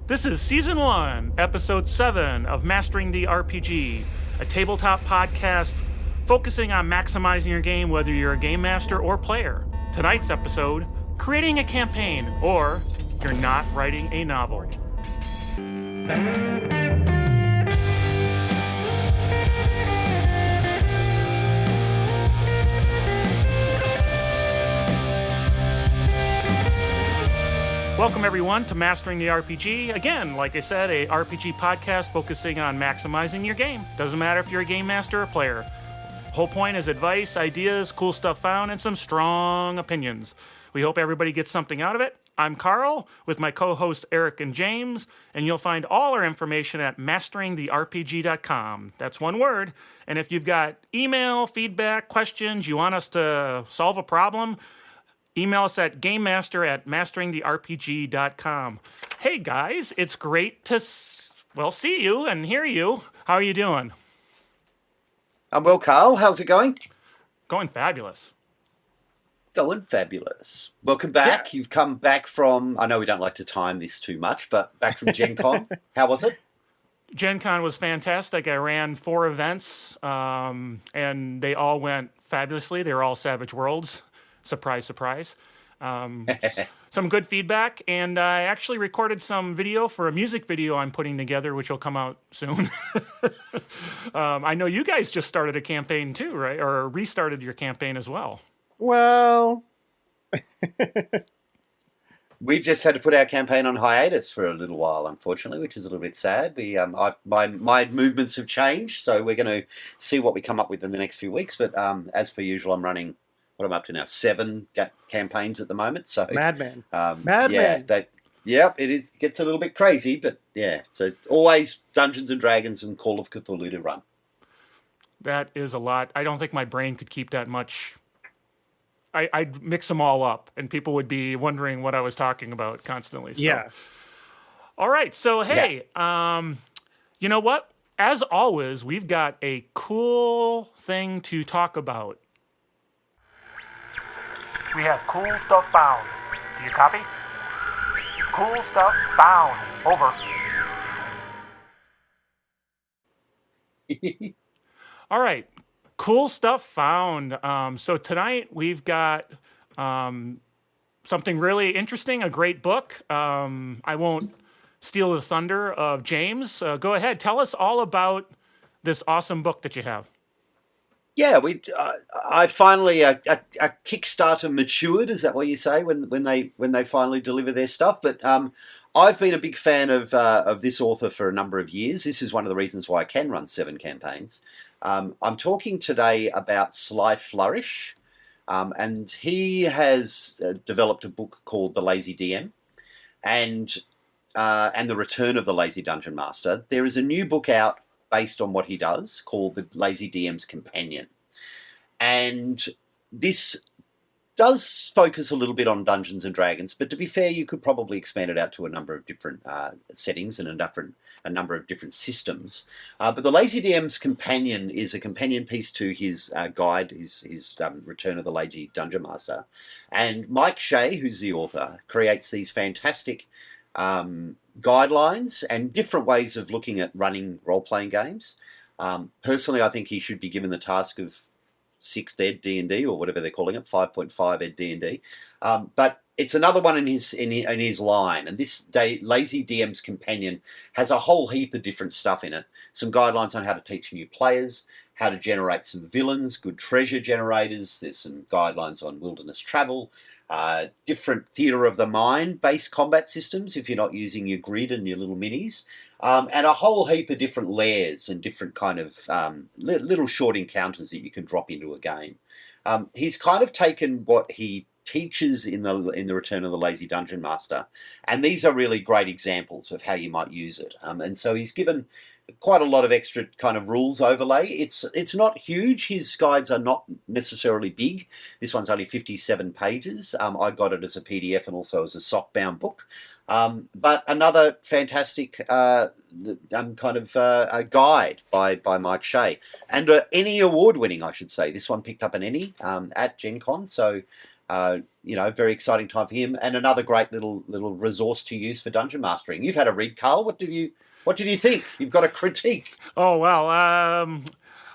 This is Season 1, Episode 7 of Mastering the RPG, a tabletop podcast focusing on maximizing your game whether you're a game master or player. Tonight's episode, creating a campaign, or you're not writing a novel. Welcome, everyone, to Mastering the RPG. Again, like I said, a RPG podcast focusing on maximizing your game. Doesn't matter if you're a game master or player. Whole point is advice, ideas, cool stuff found, and some strong opinions. We hope everybody gets something out of it. I'm Carl, with my co-hosts Eric and James, and you'll find all our information at masteringtherpg.com. That's one word. And if you've got email, feedback, questions, you want us to solve a problem, email us at gamemaster@masteringtherpg.com. Hey guys, it's great to see you and hear you. How are you doing? I'm well, Carl. How's it going? Going fabulous. Going fabulous. Welcome back. Yeah. You've come back from, I know we don't like to time this too much, but back from Gen Con. How was it? Gen Con was fantastic. I ran 4 events, and they all went fabulously. They were all Savage Worlds. Surprise, surprise. Some good feedback, and I actually recorded some video for a music video I'm putting together, which will come out soon. I know you guys just started a campaign too, right? Or restarted your campaign as well. Well, We've just had to put our campaign on hiatus for a little while, unfortunately, which is a little bit sad. My movements have changed, so we're going to see what we come up with in the next few weeks. But as per usual, I'm running what I'm up to now, 7 campaigns at the moment. So Madman. It gets a little bit crazy, but yeah. So always Dungeons and Dragons and Call of Cthulhu to run. That is a lot. I don't think my brain could keep that much. I'd mix them all up, and people would be wondering what I was talking about constantly. So. Yeah. All right. So, hey, you know what? As always, we've got a cool thing to talk about. We have cool stuff found. Do you copy? Cool stuff found. Over. All right. Cool stuff found. So tonight we've got something really interesting, a great book. I won't steal the thunder of James. Go ahead. Tell us all about this awesome book that you have. Yeah, I finally a Kickstarter matured. Is that what you say when they finally deliver their stuff? But I've been a big fan of this author for a number of years. This is one of the reasons why I can run 7 campaigns. I'm talking today about Sly Flourish, and he has developed a book called The Lazy DM, and The Return of the Lazy Dungeon Master. There is a new book out based on what he does, called The Lazy DM's Companion. And this does focus a little bit on Dungeons and Dragons, but to be fair, you could probably expand it out to a number of different settings and a number of different systems. But The Lazy DM's Companion is a companion piece to his guide, his Return of the Lazy Dungeon Master. And Mike Shea, who's the author, creates these fantastic guidelines and different ways of looking at running role-playing games. Personally, I think he should be given the task of 6th Ed D&D, or whatever they're calling it, 5.5 Ed D&D. But it's another one in his line, and this Lazy DM's Companion has a whole heap of different stuff in it. Some guidelines on how to teach new players, how to generate some villains, good treasure generators. There's some guidelines on wilderness travel, different theatre of the mind based combat systems if you're not using your grid and your little minis, and a whole heap of different layers and different kind of little short encounters that you can drop into a game. He's kind of taken what he teaches in the Return of the Lazy Dungeon Master, and these are really great examples of how you might use it. And so he's given quite a lot of extra kind of rules overlay. It's not huge. His guides are not necessarily big. This one's only 57 pages. I got it as a PDF and also as a softbound book. But another fantastic a guide by Mike Shea. And Emmy award winning, I should say. This one picked up an Emmy at Gen Con. So very exciting time for him, and another great little resource to use for dungeon mastering. You've had a read, Carl. What did you think? You've got a critique. Oh well,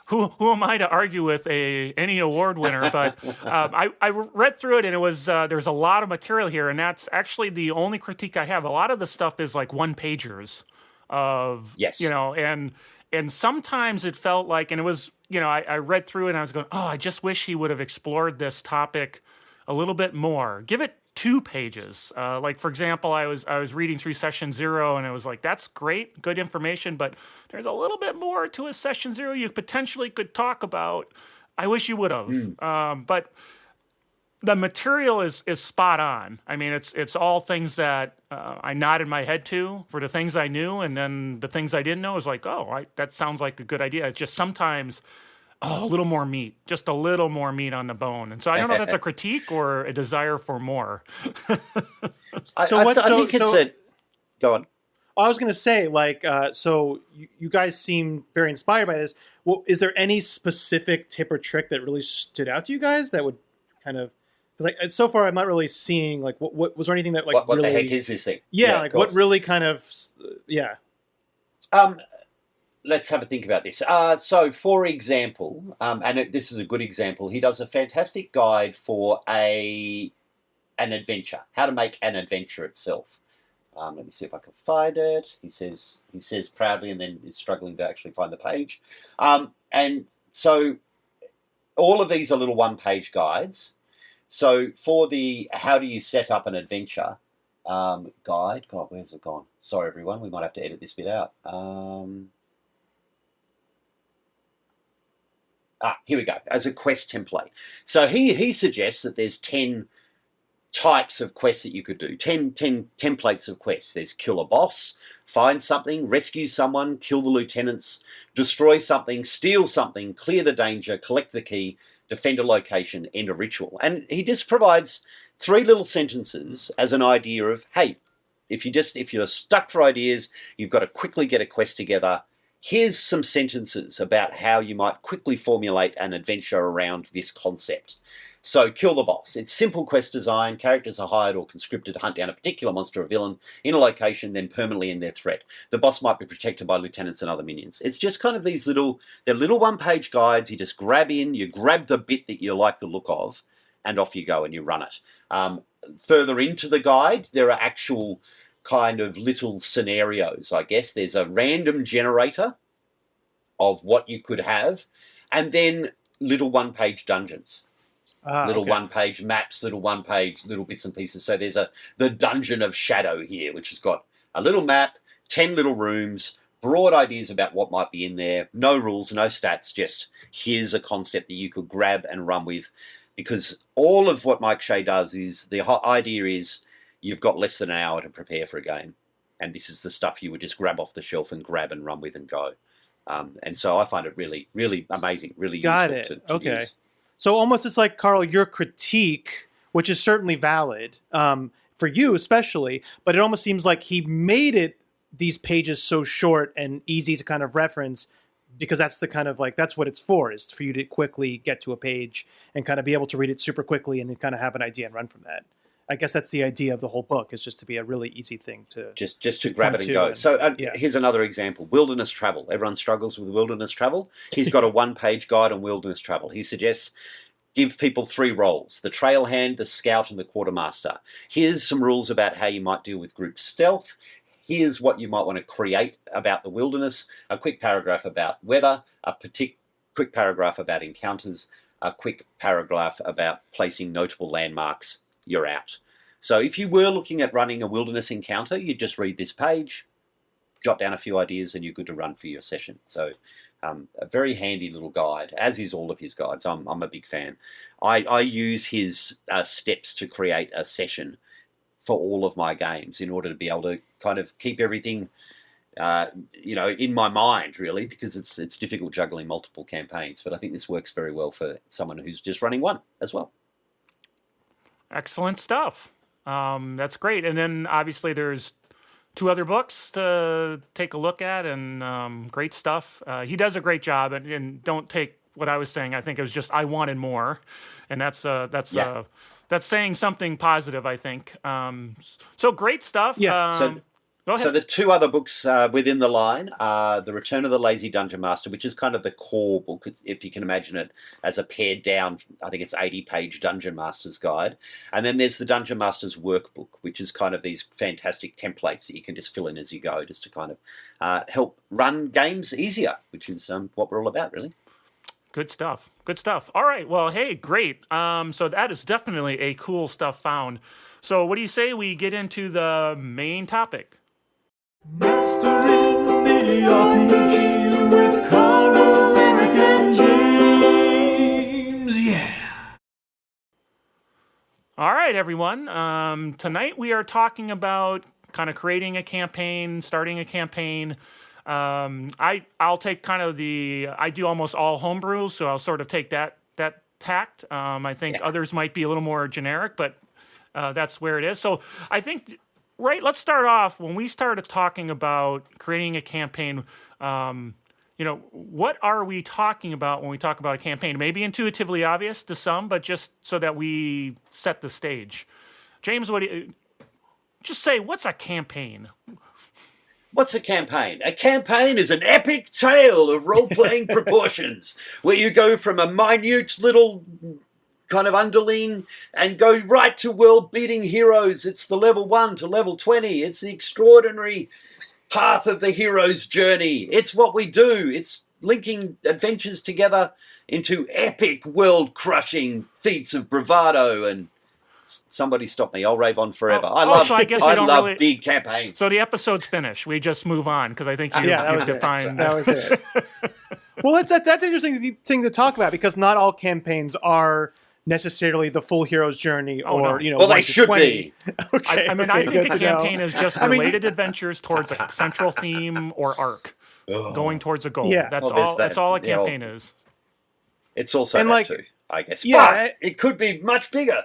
who am I to argue with any award winner? But I read through it, and it was there's a lot of material here, and that's actually the only critique I have. A lot of the stuff is like one pagers of Yes. and sometimes it felt like, and it was I read through it and I was going, oh, I just wish he would have explored this topic a little bit more. Give it 2 pages. Like, for example, I was reading through session 0 and it was like, that's great, good information, but there's a little bit more to a session 0 you potentially could talk about. I wish you would have. But the material is spot on. I mean, it's all things that I nodded my head to for the things I knew, and then the things I didn't know is like, that sounds like a good idea. It's just sometimes, a little more meat, just a little more meat on the bone. And so I don't know if that's a critique or a desire for more. I think it's go on. I was going to say, so you guys seem very inspired by this. Well, is there any specific tip or trick that really stood out to you guys that would kind of, because so far I'm not really seeing what was there anything that what really, the heck is this thing? Yeah, what really kind of Let's have a think about this. So, for example, and this is a good example, he does a fantastic guide for an adventure, how to make an adventure itself. Let me see if I can find it. He says proudly, and then is struggling to actually find the page. And so, all of these are little one-page guides. So, for the how do you set up an adventure guide, God, where's it gone? Sorry, everyone, we might have to edit this bit out. Here we go, as a quest template. So he suggests that there's 10 types of quests that you could do, 10 templates of quests. There's kill a boss, find something, rescue someone, kill the lieutenants, destroy something, steal something, clear the danger, collect the key, defend a location, end a ritual. And he just provides 3 little sentences as an idea of, hey, if you're stuck for ideas, you've got to quickly get a quest together. Here's some sentences about how you might quickly formulate an adventure around this concept. So, kill the boss. It's simple quest design. Characters are hired or conscripted to hunt down a particular monster or villain in a location, then permanently end their threat. The boss might be protected by lieutenants and other minions. It's just kind of they're little one-page guides. You just grab the bit that you like the look of, and off you go and you run it. Further into the guide, there are actual kind of little scenarios, I guess. There's a random generator of what you could have, and then little one-page dungeons. Little one-page maps, little bits and pieces. So there's the Dungeon of Shadow here, which has got a little map, 10 little rooms, broad ideas about what might be in there, no rules, no stats, just here's a concept that you could grab and run with. Because all of what Mike Shea does is, the idea is you've got less than an hour to prepare for a game. And this is the stuff you would just grab off the shelf and grab and run with and go. And so I find it really, really amazing, really useful to use. So almost it's like, Carl, your critique, which is certainly valid for you especially, but it almost seems like he made these pages so short and easy to kind of reference because that's the kind of that's what it's for, is for you to quickly get to a page and kind of be able to read it super quickly and then kind of have an idea and run from that. I guess that's the idea of the whole book, is just to be a really easy thing to just to grab it and go. So here's another example: wilderness travel. Everyone struggles with wilderness travel. He's got a one-page guide on wilderness travel. He suggests give people 3 roles: the trail hand, the scout, and the quartermaster. Here's some rules about how you might deal with group stealth. Here's what you might want to create about the wilderness: a quick paragraph about weather, quick paragraph about encounters, a quick paragraph about placing notable landmarks. You're out. So if you were looking at running a wilderness encounter, you'd just read this page, jot down a few ideas, and you're good to run for your session. So a very handy little guide, as is all of his guides. I'm a big fan. I use his steps to create a session for all of my games in order to be able to kind of keep everything in my mind, really, because it's difficult juggling multiple campaigns. But I think this works very well for someone who's just running one as well. Excellent stuff. That's great. And then obviously there's 2 other books to take a look at, and great stuff. He does a great job, and don't take what I was saying. I think it was just I wanted more, and that's that's saying something positive, I think. So great stuff. Yeah. Go ahead. So the two other books within the line are The Return of the Lazy Dungeon Master, which is kind of the core book, if you can imagine it as a pared down, I think it's 80-page Dungeon Master's Guide. And then there's the Dungeon Master's Workbook, which is kind of these fantastic templates that you can just fill in as you go, just to kind of help run games easier, which is what we're all about, really. Good stuff. Good stuff. All right. Well, hey, great. So that is definitely a cool stuff found. So what do you say we get into the main topic? Mastering the RPG with Carl, Eric, and James. Yeah. All right, everyone. Tonight we are talking about kind of creating a campaign, starting a campaign. I'll take kind of I do almost all homebrews, so I'll sort of take that tact. I think others might be a little more generic, but that's where it is. So I think, right, let's start off. When we started talking about creating a campaign, what are we talking about when we talk about a campaign? Maybe intuitively obvious to some, but just so that we set the stage. James, just say, what's a campaign? What's a campaign? A campaign is an epic tale of role-playing proportions, where you go from a minute little kind of underling and go right to world-beating heroes. It's the level 1 to level 20. It's the extraordinary path of the hero's journey. It's what we do. It's linking adventures together into epic, world-crushing feats of bravado. And somebody stop me. I'll rave on forever. I love big campaigns. So the episode's finished. We just move on because I think you defined. That was it. Well, that's an interesting thing to talk about, because not all campaigns are necessarily the full hero's journey, well, they should be. Okay. I think a campaign is just related adventures towards a central theme or arc, going towards a goal. Yeah. That's all. That's all a campaign is. It's also that too, I guess. Yeah, but it could be much bigger.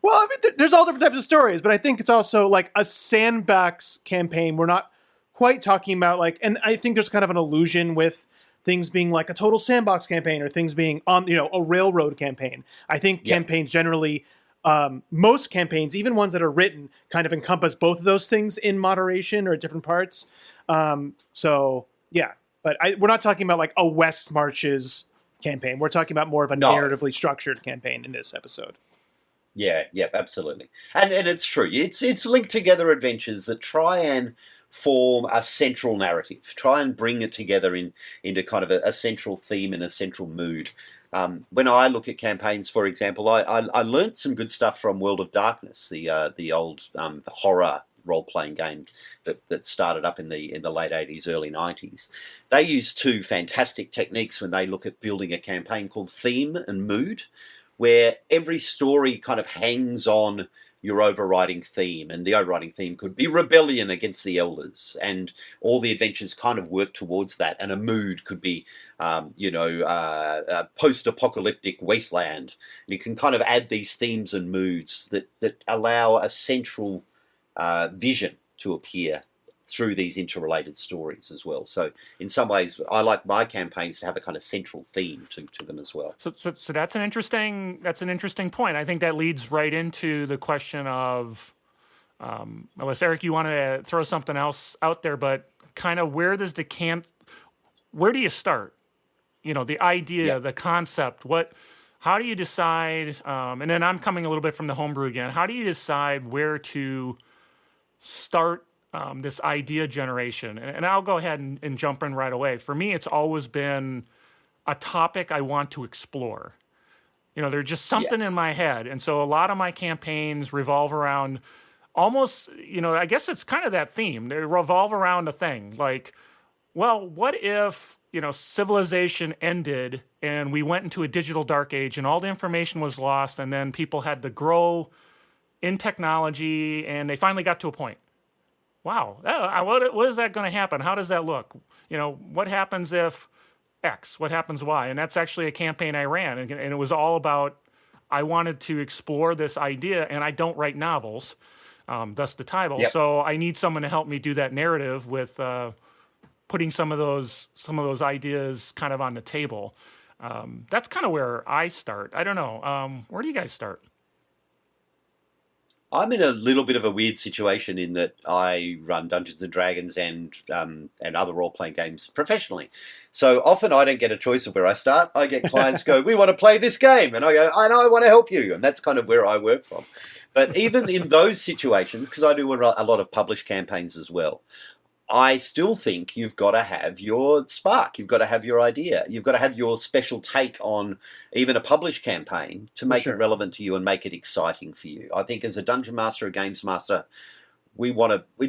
Well, I mean, there's all different types of stories, but I think it's also like a sandbox campaign. We're not quite talking about and I think there's kind of an illusion with things being like a total sandbox campaign or things being on, a railroad campaign. I think campaigns generally, most campaigns, even ones that are written, kind of encompass both of those things in moderation or at different parts. But we're not talking about like a West Marches campaign. We're talking about more of a narratively structured campaign in this episode. Yeah, absolutely. And it's true. It's linked together adventures that try and form a central narrative, try and bring it together into kind of a central theme and a central mood. When I look at campaigns, for example, I learned some good stuff from World of Darkness, the old horror role-playing game that started up in the late 80s, early 90s. They use two fantastic techniques when they look at building a campaign called theme and mood, where every story kind of hangs on your overriding theme, and the overriding theme could be rebellion against the elders, and all the adventures kind of work towards that. And a mood could be, a post-apocalyptic wasteland. And you can kind of add these themes and moods that allow a central vision to appear through these interrelated stories as well. So in some ways, I like my campaigns to have a kind of central theme to them as well. So that's an interesting point. I think that leads right into the question of, unless Eric, you want to throw something else out there, but kind of where do you start? The idea, the concept, how do you decide? And then I'm coming a little bit from the homebrew again. How do you decide where to start this idea generation? And I'll go ahead and jump in right away. For me, it's always been a topic I want to explore. There's just something in my head. And so a lot of my campaigns revolve around almost, I guess it's kind of that theme. They revolve around a thing. Like, well, what if, civilization ended and we went into a digital dark age and all the information was lost, and then people had to grow in technology and they finally got to a point. Wow, what is that going to happen? How does that look? What happens if X? What happens Y? And that's actually a campaign I ran, and it was all about, I wanted to explore this idea, and I don't write novels, thus the title. Yep. So I need someone to help me do that narrative with putting some of those ideas kind of on the table. That's kind of where I start. I don't know. Where do you guys start? I'm in a little bit of a weird situation in that I run Dungeons and Dragons and other role playing games professionally. So often I don't get a choice of where I start. I get clients go, "We want to play this game," and I go, "I know, I want to help you," and that's kind of where I work from. But even in those situations, because I do a lot of published campaigns as well, I still think you've got to have your spark. You've got to have your idea. You've got to have your special take on even a published campaign to make it relevant to you and make it exciting for you. I think as a dungeon master, a games master, we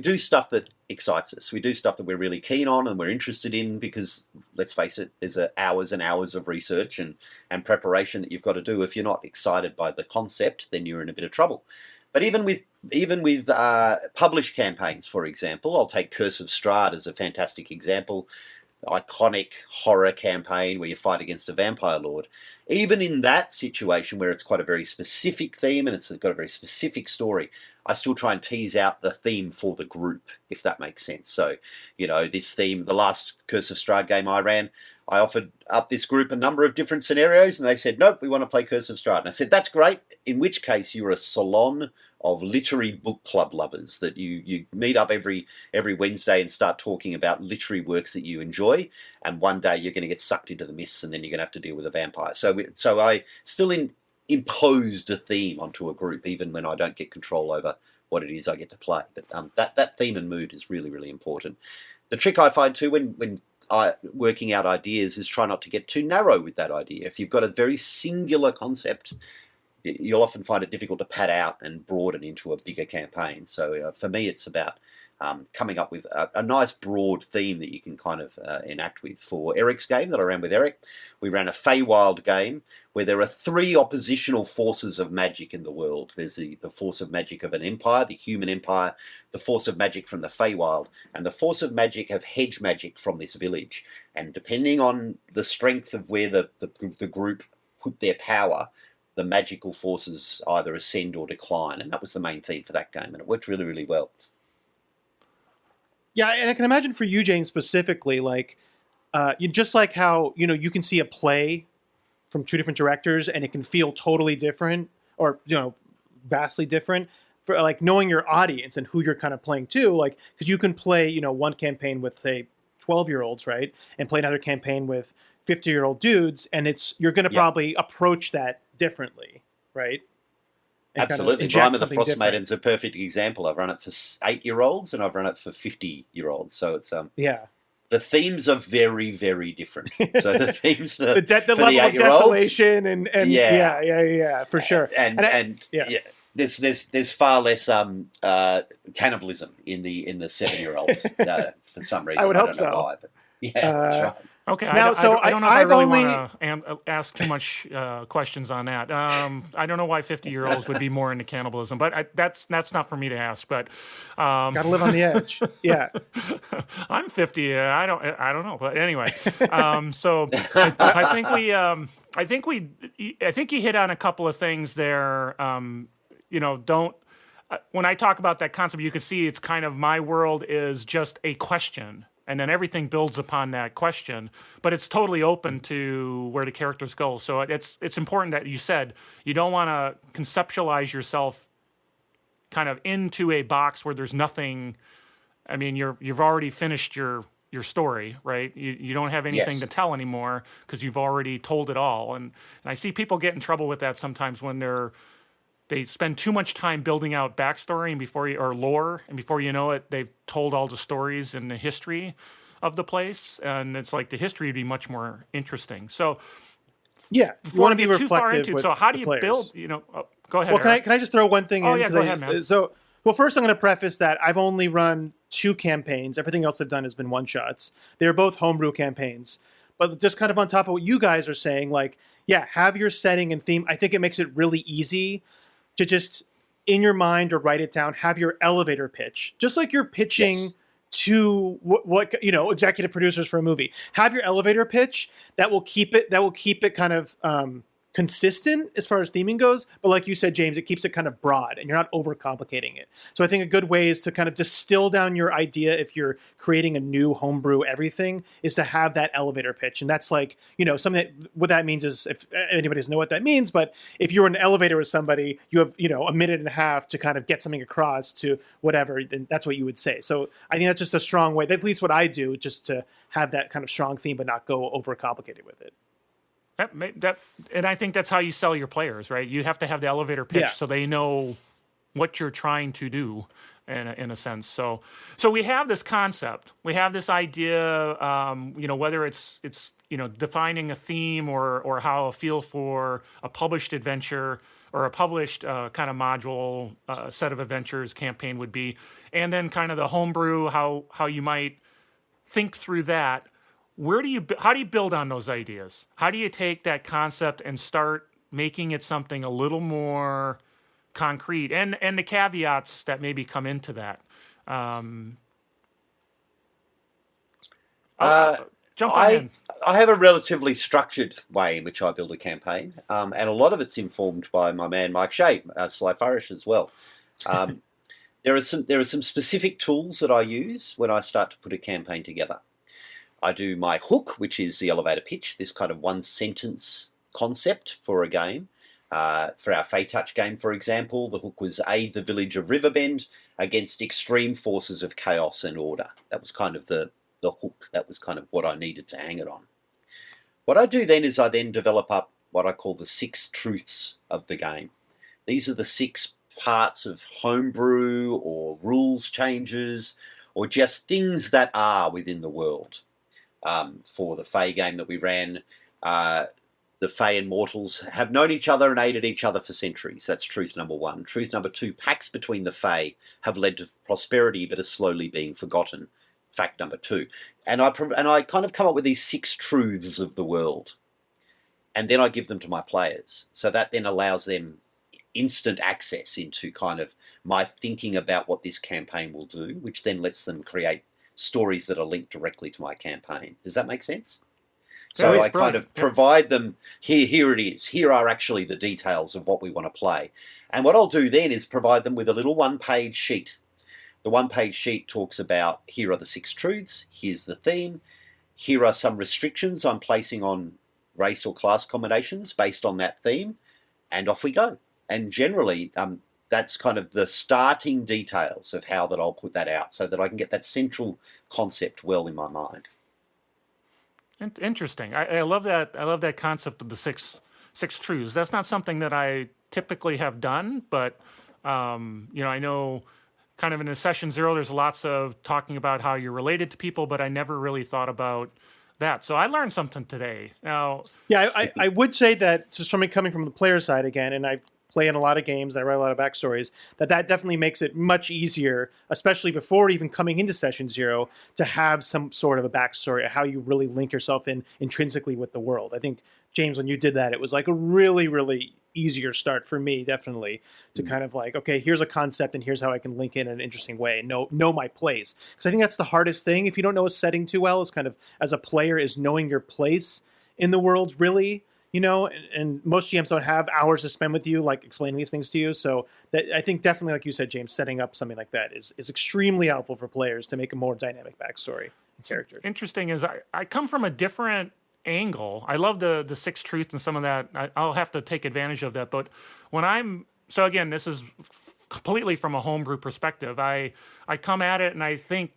do stuff that excites us. We do stuff that we're really keen on and we're interested in because, let's face it, there's hours and hours of research and preparation that you've got to do. If you're not excited by the concept, then you're in a bit of trouble. But even with published campaigns, for example, I'll take Curse of Strahd as a fantastic example, iconic horror campaign where you fight against a vampire lord. Even in that situation where it's quite a very specific theme and it's got a very specific story, I still try and tease out the theme for the group, if that makes sense. So, this theme, the last Curse of Strahd game I ran, I offered up this group a number of different scenarios, and they said, "Nope, we want to play Curse of Strahd." And I said, "That's great, in which case you're a salon of literary book club lovers, that you meet up every Wednesday and start talking about literary works that you enjoy, and one day you're going to get sucked into the mists and then you're going to have to deal with a vampire." So I still imposed a theme onto a group, even when I don't get control over what it is I get to play. But that theme and mood is really, really important. The trick I find too when working out ideas is try not to get too narrow with that idea. If you've got a very singular concept, you'll often find it difficult to pad out and broaden into a bigger campaign. So for me, it's about coming up with a nice broad theme that you can kind of enact with. For Eric's game that I ran with Eric, we ran a Feywild game where there are 3 oppositional forces of magic in the world. There's the force of magic of an empire, the human empire, the force of magic from the Feywild, and the force of magic of hedge magic from this village. And depending on the strength of where the group put their power, the magical forces either ascend or decline. And that was the main theme for that game, and it worked really, really well. Yeah, and I can imagine for you, James, specifically, like, just like how, you can see a play from 2 different directors and it can feel totally different or, vastly different, for like knowing your audience and who you're kind of playing to, like, because you can play, one campaign with, say, 12-year-olds, right? And play another campaign with 50-year-old dudes, and you're going to probably approach that differently, right? Absolutely. Rime of the Frost Maiden's a perfect example. I've run it for 8-year-olds and I've run it for 50-year-olds. So it's the themes are very, very different. So the themes for the level the 8-year-olds, of desolation and yeah, for sure. And there's far less cannibalism in the 7-year-old for some reason. I would hope don't know so. why, but that's right. Okay, now, I don't know if I really want to ask too much questions on that. I don't know why 50-year-olds would be more into cannibalism, but that's not for me to ask. But gotta live on the edge. Yeah, I'm 50. I don't know, but anyway. So I think you hit on a couple of things there. When I talk about that concept, you can see it's kind of my world is just a question. And then everything builds upon that question, but it's totally open to where the characters go. So it's important that you said you don't want to conceptualize yourself kind of into a box where there's nothing. I mean, you've already finished your story, right? You don't have anything to tell anymore because you've already told it all. And I see people get in trouble with that sometimes when they spend too much time building out backstory or lore, and before you know it, they've told all the stories and the history of the place, and it's like the history would be much more interesting. So, you want to be reflective. So, how do you build? Go ahead. Well, can I just throw one thing in? Oh yeah, go ahead, man. So, first I'm going to preface that I've only run 2 campaigns. Everything else I've done has been one-shots. They're both homebrew campaigns, but just kind of on top of what you guys are saying, like, have your setting and theme. I think it makes it really easy to just, in your mind or write it down, have your elevator pitch. Just like you're pitching to what executive producers for a movie. Have your elevator pitch that will keep it kind of consistent as far as theming goes, but like you said, James, it keeps it kind of broad and you're not overcomplicating it. So I think a good way is to kind of distill down your idea if you're creating a new homebrew everything is to have that elevator pitch. And that's like, something what that means is, if anybody doesn't know what that means, but if you're in an elevator with somebody, you have, a minute and a half to kind of get something across to whatever, then that's what you would say. So I think that's just a strong way, at least what I do, just to have that kind of strong theme, but not go overcomplicated with it. And I think that's how you sell your players, right? You have to have the elevator pitch so they know what you're trying to do, in a sense. So we have this concept, we have this idea, whether it's defining a theme or how a feel for a published adventure or a published kind of module set of adventures campaign would be, and then kind of the homebrew, how you might think through that. How do you build on those ideas? How do you take that concept and start making it something a little more concrete, and the caveats that maybe come into that? Jump on in. I have a relatively structured way in which I build a campaign, and a lot of it's informed by my man Mike Shea, Sly Furish as well. There are some specific tools that I use when I start to put a campaign together. I do my hook, which is the elevator pitch, this kind of one-sentence concept for a game. For our Fey Touch game, for example, the hook was aid the village of Riverbend against extreme forces of chaos and order. That was kind of the hook. That was kind of what I needed to hang it on. What I do then is I then develop up what I call the 6 truths of the game. These are the 6 parts of homebrew or rules changes or just things that are within the world. For the Fey game that we ran, the Fey and mortals have known each other and aided each other for centuries. That's truth number 1. Truth number 2, pacts between the Fey have led to prosperity but are slowly being forgotten. Fact number 2. And I kind of come up with these 6 truths of the world. And then I give them to my players. So that then allows them instant access into kind of my thinking about what this campaign will do, which then lets them create stories that are linked directly to my campaign. Does that make sense? So I kind of provide them, here it is. Here are actually the details of what we want to play. And what I'll do then is provide them with a little one-page sheet. The one-page sheet talks about, here are the 6 truths, here's the theme, here are some restrictions I'm placing on race or class combinations based on that theme, and off we go. And generally, that's kind of the starting details of how that I'll put that out so that I can get that central concept well in my mind. Interesting. I love that. I love that concept of the six truths. That's not something that I typically have done, but I know kind of in a session 0, there's lots of talking about how you're related to people, but I never really thought about that. So I learned something today. Now, yeah, I would say that just coming from the player side again, and I play in a lot of games, I write a lot of backstories, that definitely makes it much easier, especially before even coming into session 0, to have some sort of a backstory of how you really link yourself in intrinsically with the world. I think, James, when you did that, it was like a really, really easier start for me, definitely, to kind of like, okay, here's a concept and here's how I can link in an interesting way and know my place. Because I think that's the hardest thing, if you don't know a setting too well, is kind of, as a player, is knowing your place in the world, really. And most GMs don't have hours to spend with you, like explaining these things to you. So that, I think definitely, like you said, James, setting up something like that is extremely helpful for players to make a more dynamic backstory and characters. Interesting is I come from a different angle. I love the 6 truths and some of that. I'll have to take advantage of that. But so again, this is completely from a homebrew perspective. I come at it and I think,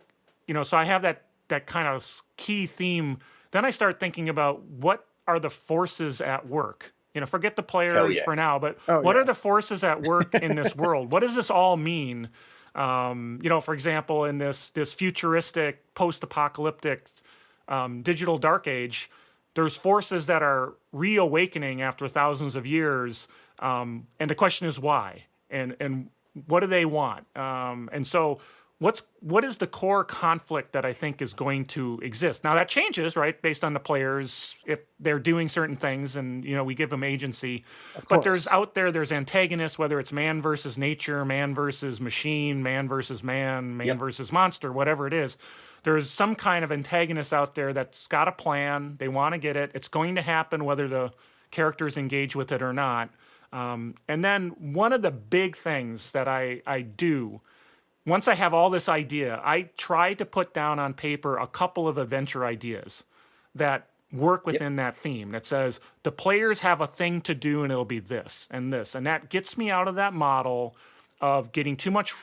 so I have that kind of key theme. Then I start thinking about what are the forces at work. Forget the players for now, but what are the forces at work in this world? What does this all mean? For example, in this futuristic, post-apocalyptic digital dark age, there's forces that are reawakening after thousands of years, and the question is why, and what do they want? And so what is the core conflict that I think is going to exist? Now that changes, right, based on the players, if they're doing certain things, and we give them agency. But there's antagonists, whether it's man versus nature, man versus machine, man versus man, versus monster, whatever it is. There's some kind of antagonist out there that's got a plan. They want to get it. It's going to happen whether the characters engage with it or not. And then one of the big things that I do, once I have all this idea, I try to put down on paper a couple of adventure ideas that work within that theme that says the players have a thing to do and it'll be this and this. And that gets me out of that model of getting too much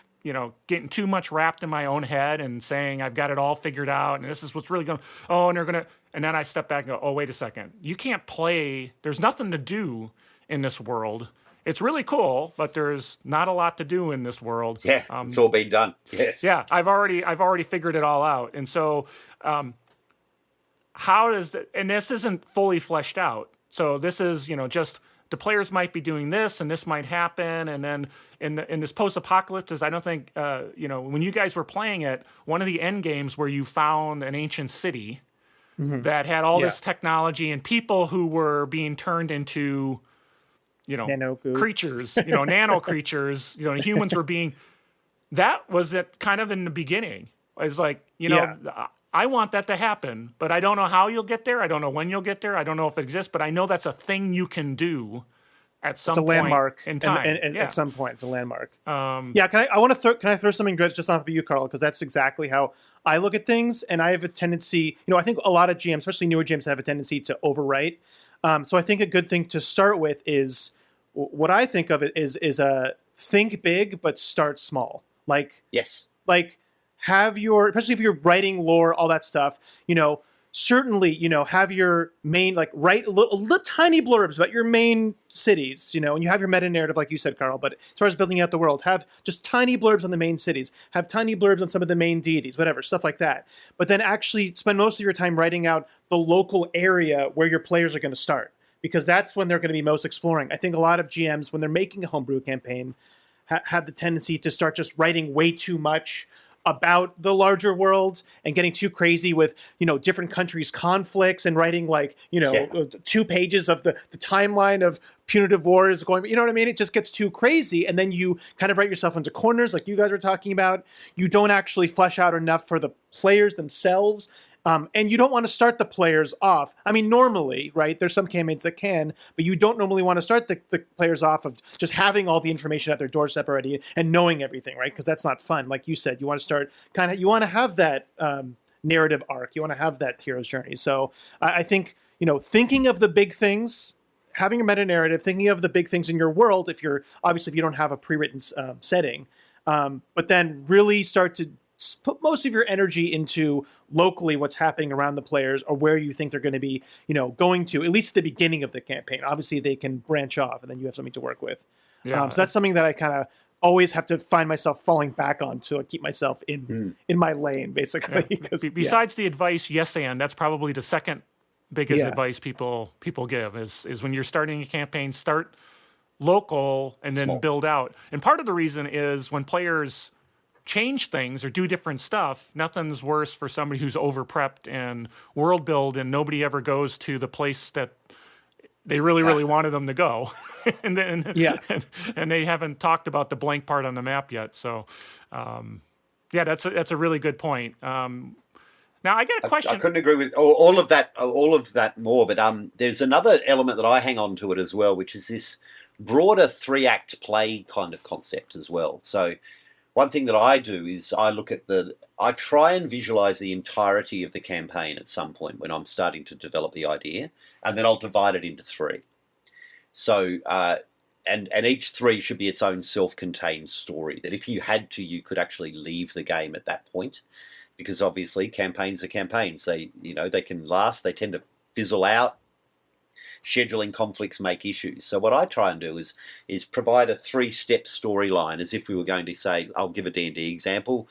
wrapped in my own head and saying I've got it all figured out and this is what's really going and then I step back and go, oh, wait a second. You can't play. There's nothing to do in this world. It's really cool, but there's not a lot to do in this world. Yeah, it's all been done. Yes. Yeah, I've already figured it all out. And so how does that, and this isn't fully fleshed out. So this is, just the players might be doing this and this might happen. And then in this post-apocalypse, I don't think, when you guys were playing it, one of the end games where you found an ancient city that had all this technology and people who were being turned into, creatures, nano creatures, humans were being, that was it kind of in the beginning. It's like, I want that to happen, but I don't know how you'll get there. I don't know when you'll get there. I don't know if it exists, but I know that's a thing you can do at some point. It's a landmark in time. And at some point, it's a landmark. Can I throw something good just off of you, Carl? Because that's exactly how I look at things. And I have a tendency, I think a lot of GMs, especially newer GMs, have a tendency to overwrite. So I think a good thing to start with is what I think of it is a think big, but start small. Have your, especially if you're writing lore, all that stuff, certainly, have your main, write little tiny blurbs about your main cities, and you have your meta narrative, like you said, Carl, but as far as building out the world, have just tiny blurbs on the main cities, have tiny blurbs on some of the main deities, whatever, stuff like that. But then actually spend most of your time writing out the local area where your players are going to start, because that's when they're going to be most exploring. I think a lot of GMs, when they're making a homebrew campaign, have the tendency to start just writing way too much about the larger world and getting too crazy with, different countries' conflicts and writing 2 pages of the timeline of punitive wars going, you know what I mean? It just gets too crazy. And then you kind of write yourself into corners like you guys were talking about. You don't actually flesh out enough for the players themselves. And you don't want to start the players off. I mean, normally, right, there's some campaigns that can, but you don't normally want to start the players off of just having all the information at their doorstep already and knowing everything, right? Because that's not fun. Like you said, you want to start you want to have that narrative arc. You want to have that hero's journey. So I think, thinking of the big things, having a meta narrative, thinking of the big things in your world, if you don't have a pre-written setting, but then really start to put most of your energy into locally what's happening around the players or where you think they're going to be, going to, at least at the beginning of the campaign. Obviously, they can branch off and then you have something to work with. So that's something that I kind of always have to find myself falling back on to keep myself in my lane, basically. Yeah. Besides the advice, yes, and that's probably the second biggest advice people give is when you're starting a campaign, start local and then build out. And part of the reason is when players change things or do different stuff, nothing's worse for somebody who's over prepped and world build and nobody ever goes to the place that they really wanted them to go. and they haven't talked about the blank part on the map yet. So that's a really good point. Now I get a question. I couldn't agree with all of that more, but there's another element that I hang on to it as well, which is this broader 3-act play kind of concept as well. So one thing that I do is I try and visualize the entirety of the campaign at some point when I'm starting to develop the idea, and then I'll divide it into 3. So, and each 3 should be its own self-contained story, that if you had to, you could actually leave the game at that point, because obviously campaigns are campaigns. They can last, they tend to fizzle out. Scheduling conflicts make issues. So what I try and do is provide a 3-step storyline, as if we were going to say, I'll give a D&D example.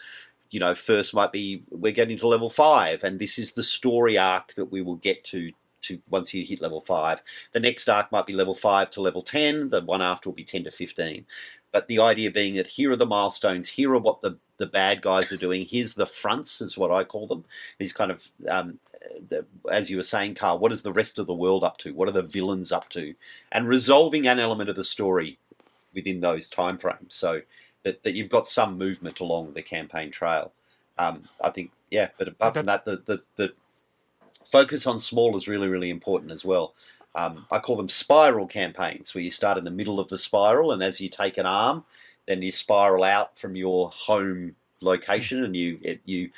First might be we're getting to level 5, and this is the story arc that we will get to once you hit level 5. The next arc might be level 5 to level 10. The one after will be 10 to 15. But the idea being that here are the milestones, here are what the bad guys are doing, here's the fronts, is what I call them. These kind of, as you were saying, Carl, what is the rest of the world up to? What are the villains up to? And resolving an element of the story within those timeframes, so that you've got some movement along the campaign trail. I think, but apart from that, the focus on small is really, really important as well. I call them spiral campaigns, where you start in the middle of the spiral, and as you take an arm, then you spiral out from your home location, and you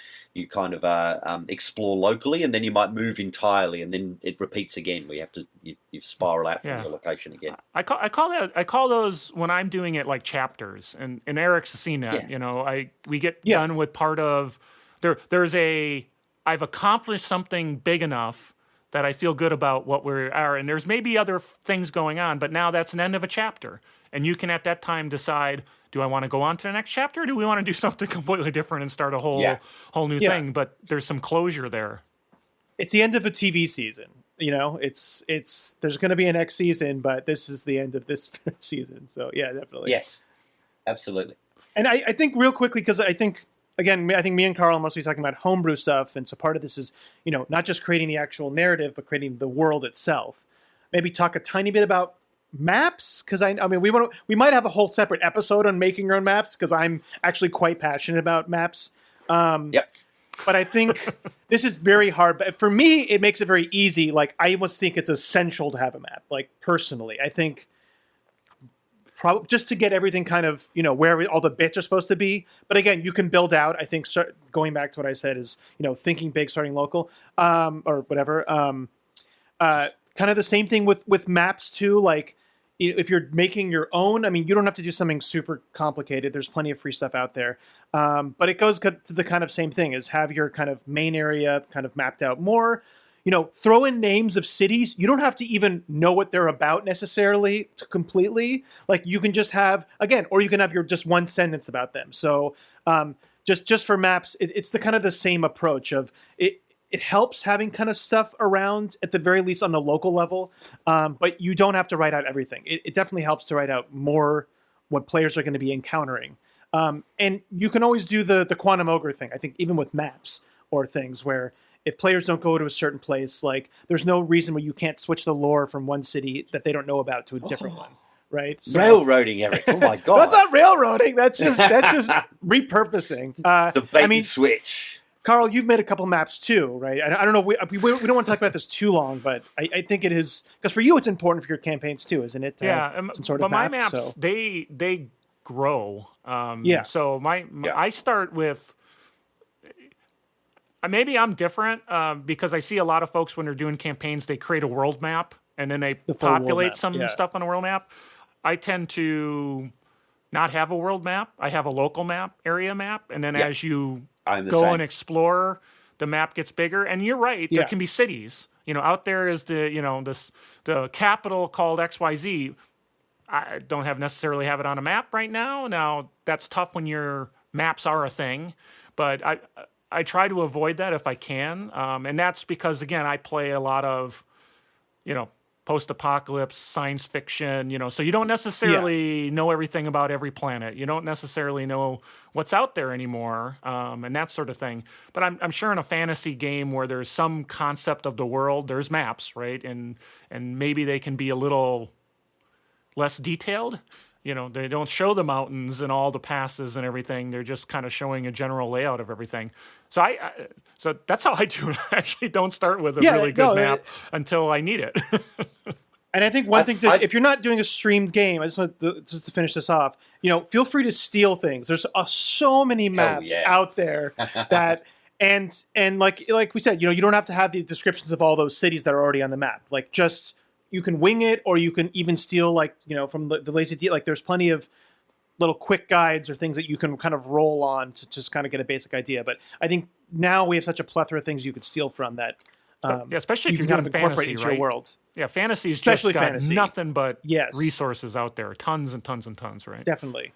kind of explore locally, and then you might move entirely, and then it repeats again. We have to you spiral out from your location again. I call those, when I'm doing it, like chapters, and Eric's seen that. Yeah. You know, we get done with part of I've accomplished something big enough that I feel good about what we are, and there's maybe other things going on, but now that's an end of a chapter, and you can at that time decide, do I want to go on to the next chapter, or do we want to do something completely different and start a whole new thing? But there's some closure there. It's the end of a TV season. You know, it's there's going to be a next season, but this is the end of this season. So yeah, definitely. Yes, absolutely. And I think real quickly, because I think me and Carl are mostly talking about homebrew stuff, and so part of this is, you know, not just creating the actual narrative, but creating the world itself. Maybe talk a tiny bit about maps, because I mean we might have a whole separate episode on making your own maps, because I'm actually quite passionate about maps. Yep. But I think this is very hard. But for me, it makes it very easy. Like, I almost think it's essential to have a map. Like, personally, I think probably just to get everything kind of, you know, where all the bits are supposed to be. But again, you can build out. I think going back to what I said is, you know, thinking big, starting local, or whatever. Kind of the same thing with maps too. Like, if you're making your own, I mean, you don't have to do something super complicated. There's plenty of free stuff out there. But it goes to the kind of same thing, is have your kind of main area kind of mapped out more. You know, throw in names of cities. You don't have to even know what they're about necessarily completely. Like, you can just have, again, or you can have your just one sentence about them. So just for maps, it's the kind of the same approach of it. It helps having kind of stuff around, at the very least on the local level, but you don't have to write out everything. It definitely helps to write out more what players are going to be encountering. And you can always do the quantum ogre thing, I think, even with maps or things where if players don't go to a certain place, like, there's no reason where you can't switch the lore from one city that they don't know about to a different one, right? So, railroading, Eric. Oh my god. That's not railroading. That's just repurposing. The bait and switch. Carl, you've made a couple maps too, right? I don't know. We don't want to talk about this too long, but I think it is, because for you it's important for your campaigns too, isn't it? Some sort of but my map, maps, they grow. So I start with. Maybe I'm different because I see a lot of folks when they're doing campaigns, they create a world map and then they populate some stuff on a world map. I tend to not have a world map. I have a local map, area map, and then as you go and explore, the map gets bigger. And you're right, there can be cities. You know, out there is the capital called XYZ. I don't necessarily have it on a map right now. Now, that's tough when your maps are a thing, but I try to avoid that if I can. And that's because, again, I play a lot of, you know, post-apocalypse, science fiction, you know, so you don't necessarily know everything about every planet. You don't necessarily know what's out there anymore, and that sort of thing. But I'm sure in a fantasy game where there's some concept of the world, there's maps, right? And maybe they can be a little less detailed. You know, they don't show the mountains and all the passes and everything. They're just kind of showing a general layout of everything. So so that's how I do it. I actually don't start with a really good map until I need it. And I think one thing if you're not doing a streamed game, I just want to finish this off. You know, feel free to steal things. There's so many maps out there that, and like we said, you know, you don't have to have the descriptions of all those cities that are already on the map. Like, just, you can wing it, or you can even steal, like, you know, from the lazy D. Like, there's plenty of little quick guides or things that you can kind of roll on to just kind of get a basic idea. But I think now we have such a plethora of things you could steal from that. Especially if you're kind doing of incorporate fantasy, into right? your world. Yeah, fantasy is Especially just got fantasy. nothing but resources out there, tons and tons and tons, right? Definitely.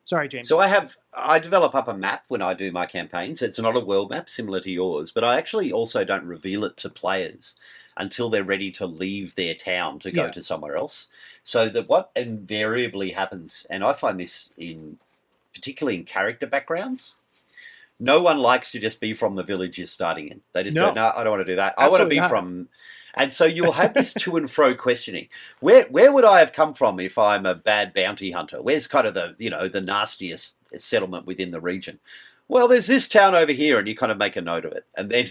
Sorry, James. So I develop up a map when I do my campaigns. It's not a world map similar to yours, but I actually also don't reveal it to players until they're ready to leave their town to go to somewhere else. So that what invariably happens, and I find this particularly in character backgrounds, no one likes to just be from the village you're starting in. They just go, no, I don't want to do that. I want to be from... And so you'll have this to and fro questioning. Where would I have come from if I'm a bad bounty hunter? Where's kind of the nastiest settlement within the region? well, there's this town over here, and you kind of make a note of it, and then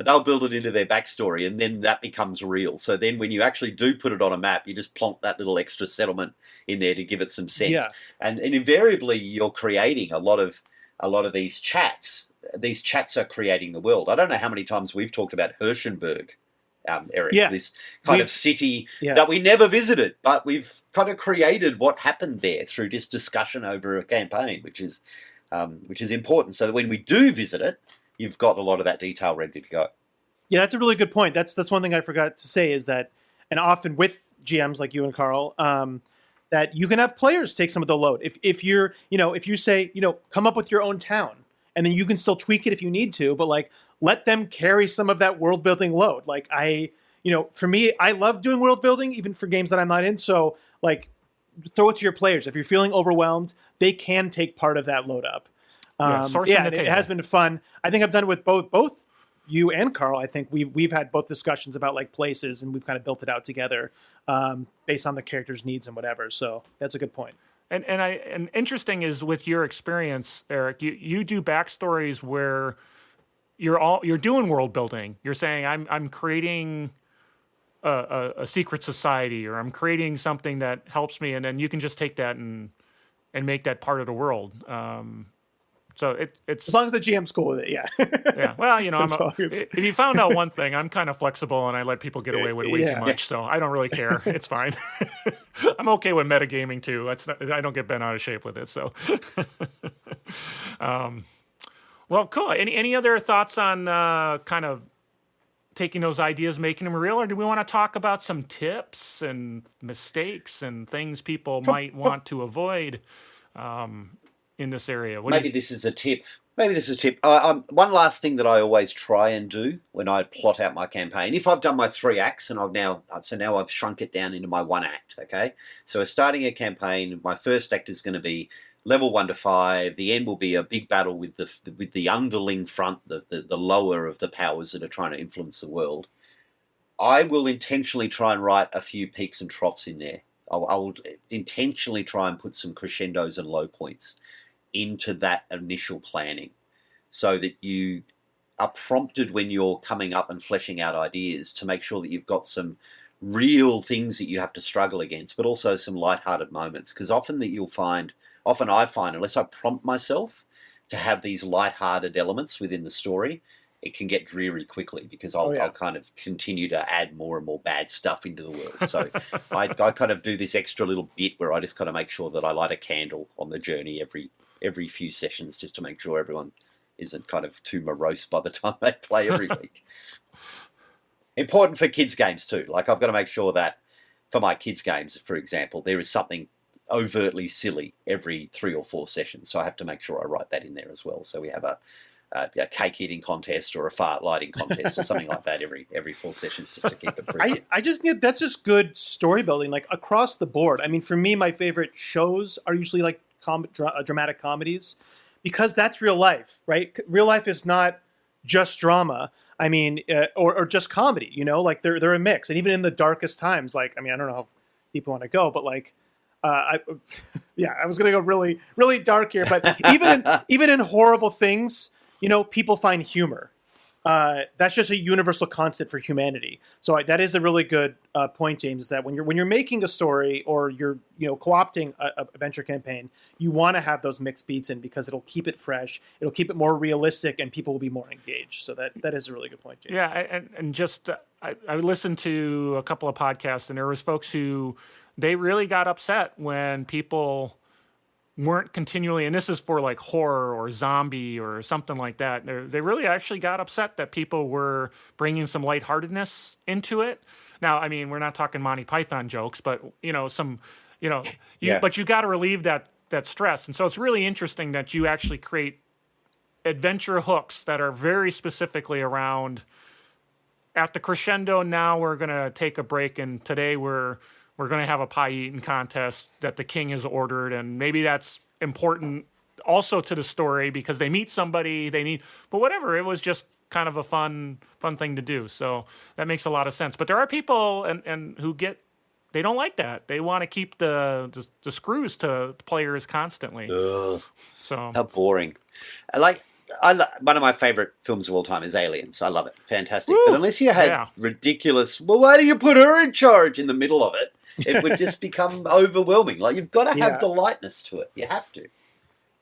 they'll build it into their backstory, and then that becomes real. So then when you actually do put it on a map, you just plonk that little extra settlement in there to give it some sense. Yeah. And invariably, you're creating a lot of these chats. These chats are creating the world. I don't know how many times we've talked about Hirschenberg, Eric, Yeah. this kind of city Yeah. that we never visited, but we've kind of created what happened there through this discussion over a campaign, which is important. So that when we do visit it, you've got a lot of that detail ready to go. Yeah, that's a really good point. That's one thing I forgot to say is that, and often with GMs like you and Carl, that you can have players take some of the load. If you're, if you say, come up with your own town, and then you can still tweak it if you need to, but like let them carry some of that world building load. Like for me, I love doing world building even for games that I'm not in. So like throw it to your players. If you're feeling overwhelmed, they can take part of that load up. It has been fun. I think I've done it with both you and Carl. I think we've had both discussions about like places, and we've kind of built it out together based on the characters' needs and whatever. So that's a good point. And interesting is with your experience, Eric, you do backstories where you're doing world building. You're saying I'm creating a secret society, or I'm creating something that helps me, and then you can just take that and make that part of the world. So it's as long as the GM's cool with it, yeah. Yeah. Well, if you found out one thing, I'm kind of flexible and I let people get away with way too much, so I don't really care. It's fine. I'm okay with metagaming too. I don't get bent out of shape with it. So, well, cool. Any other thoughts on kind of taking those ideas, making them real, or do we want to talk about some tips and mistakes and things people might want to avoid? In this area, Maybe this is a tip. One last thing that I always try and do when I plot out my campaign, if I've done my 3 acts and now I've shrunk it down into my 1 act. Okay, so we're starting a campaign. My first act is going to be level 1 to 5. The end will be a big battle with the underling front, the lower of the powers that are trying to influence the world. I will intentionally try and write a few peaks and troughs in there. I will intentionally try and put some crescendos and low points into that initial planning, so that you are prompted when you're coming up and fleshing out ideas to make sure that you've got some real things that you have to struggle against, but also some lighthearted moments. Because often I find, unless I prompt myself to have these lighthearted elements within the story, it can get dreary quickly, because I'll kind of continue to add more and more bad stuff into the world. So I kind of do this extra little bit where I just kind of make sure that I light a candle on the journey every few sessions, just to make sure everyone isn't kind of too morose by the time they play every week. Important for kids' games too. Like, I've got to make sure that for my kids' games, for example, there is something overtly silly every 3 or 4 sessions. So I have to make sure I write that in there as well. So we have a cake eating contest or a fart lighting contest or something like that every 4 sessions, just to keep it brief. I just think that's just good story building, like across the board. I mean, for me, my favorite shows are usually like dramatic comedies, because that's real life, right? Real life is not just drama. I mean, or just comedy. Like they're a mix, and even in the darkest times, like, I mean, I don't know how people want to go, but like, I was gonna go really, really dark here, but even in horrible things, people find humor. That's just a universal constant for humanity. So that is a really good point, James, is that when you're making a story, or you're co-opting a adventure campaign, you want to have those mixed beats in, because it'll keep it fresh, it'll keep it more realistic, and people will be more engaged. So that is a really good point, James. Yeah, and just I listened to a couple of podcasts, and there was folks who they really got upset when people weren't continually, and this is for like horror or zombie or something like that, they really actually got upset that people were bringing some lightheartedness into it. Now, I mean, we're not talking Monty Python jokes, but but you got to relieve that stress. And so it's really interesting that you actually create adventure hooks that are very specifically around, at the crescendo, now we're going to take a break, and today we're going to have a pie eating contest that the king has ordered, and maybe that's important also to the story because they meet somebody but whatever, it was just kind of a fun thing to do. So that makes a lot of sense. But there are people and who they don't like that. They want to keep the screws to players constantly. Ugh, so how boring. Like, one of my favorite films of all time is Aliens. I love it. Fantastic. Woo! But unless you had ridiculous, well, why do you put her in charge in the middle of it? It would just become overwhelming. Like, you've got to have the lightness to it. You have to.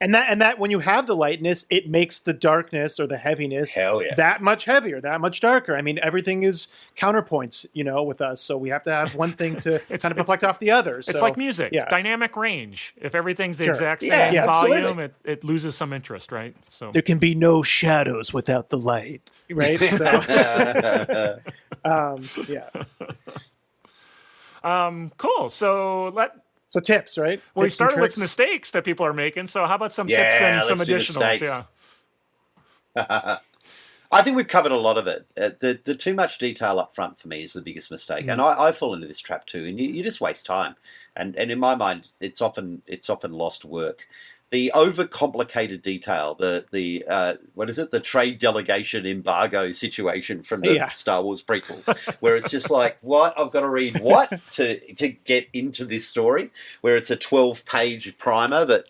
And that when you have the lightness, it makes the darkness or the heaviness that much heavier, that much darker. I mean, everything is counterpoints, with us. So we have to have one thing to kind of reflect off the other. So, it's like music, dynamic range. If everything's the exact same volume, it loses some interest, right? So there can be no shadows without the light, right? So, cool. So tips, right? Well, we started with mistakes that people are making. So how about some tips and some additionals? Yeah. I think we've covered a lot of it. The too much detail up front for me is the biggest mistake, and I fall into this trap too. And you just waste time, and in my mind, it's often lost work. The overcomplicated detail, the what is it? The trade delegation embargo situation from the Star Wars prequels, where it's just like, what? I've got to read what to get into this story, where it's a 12-page primer that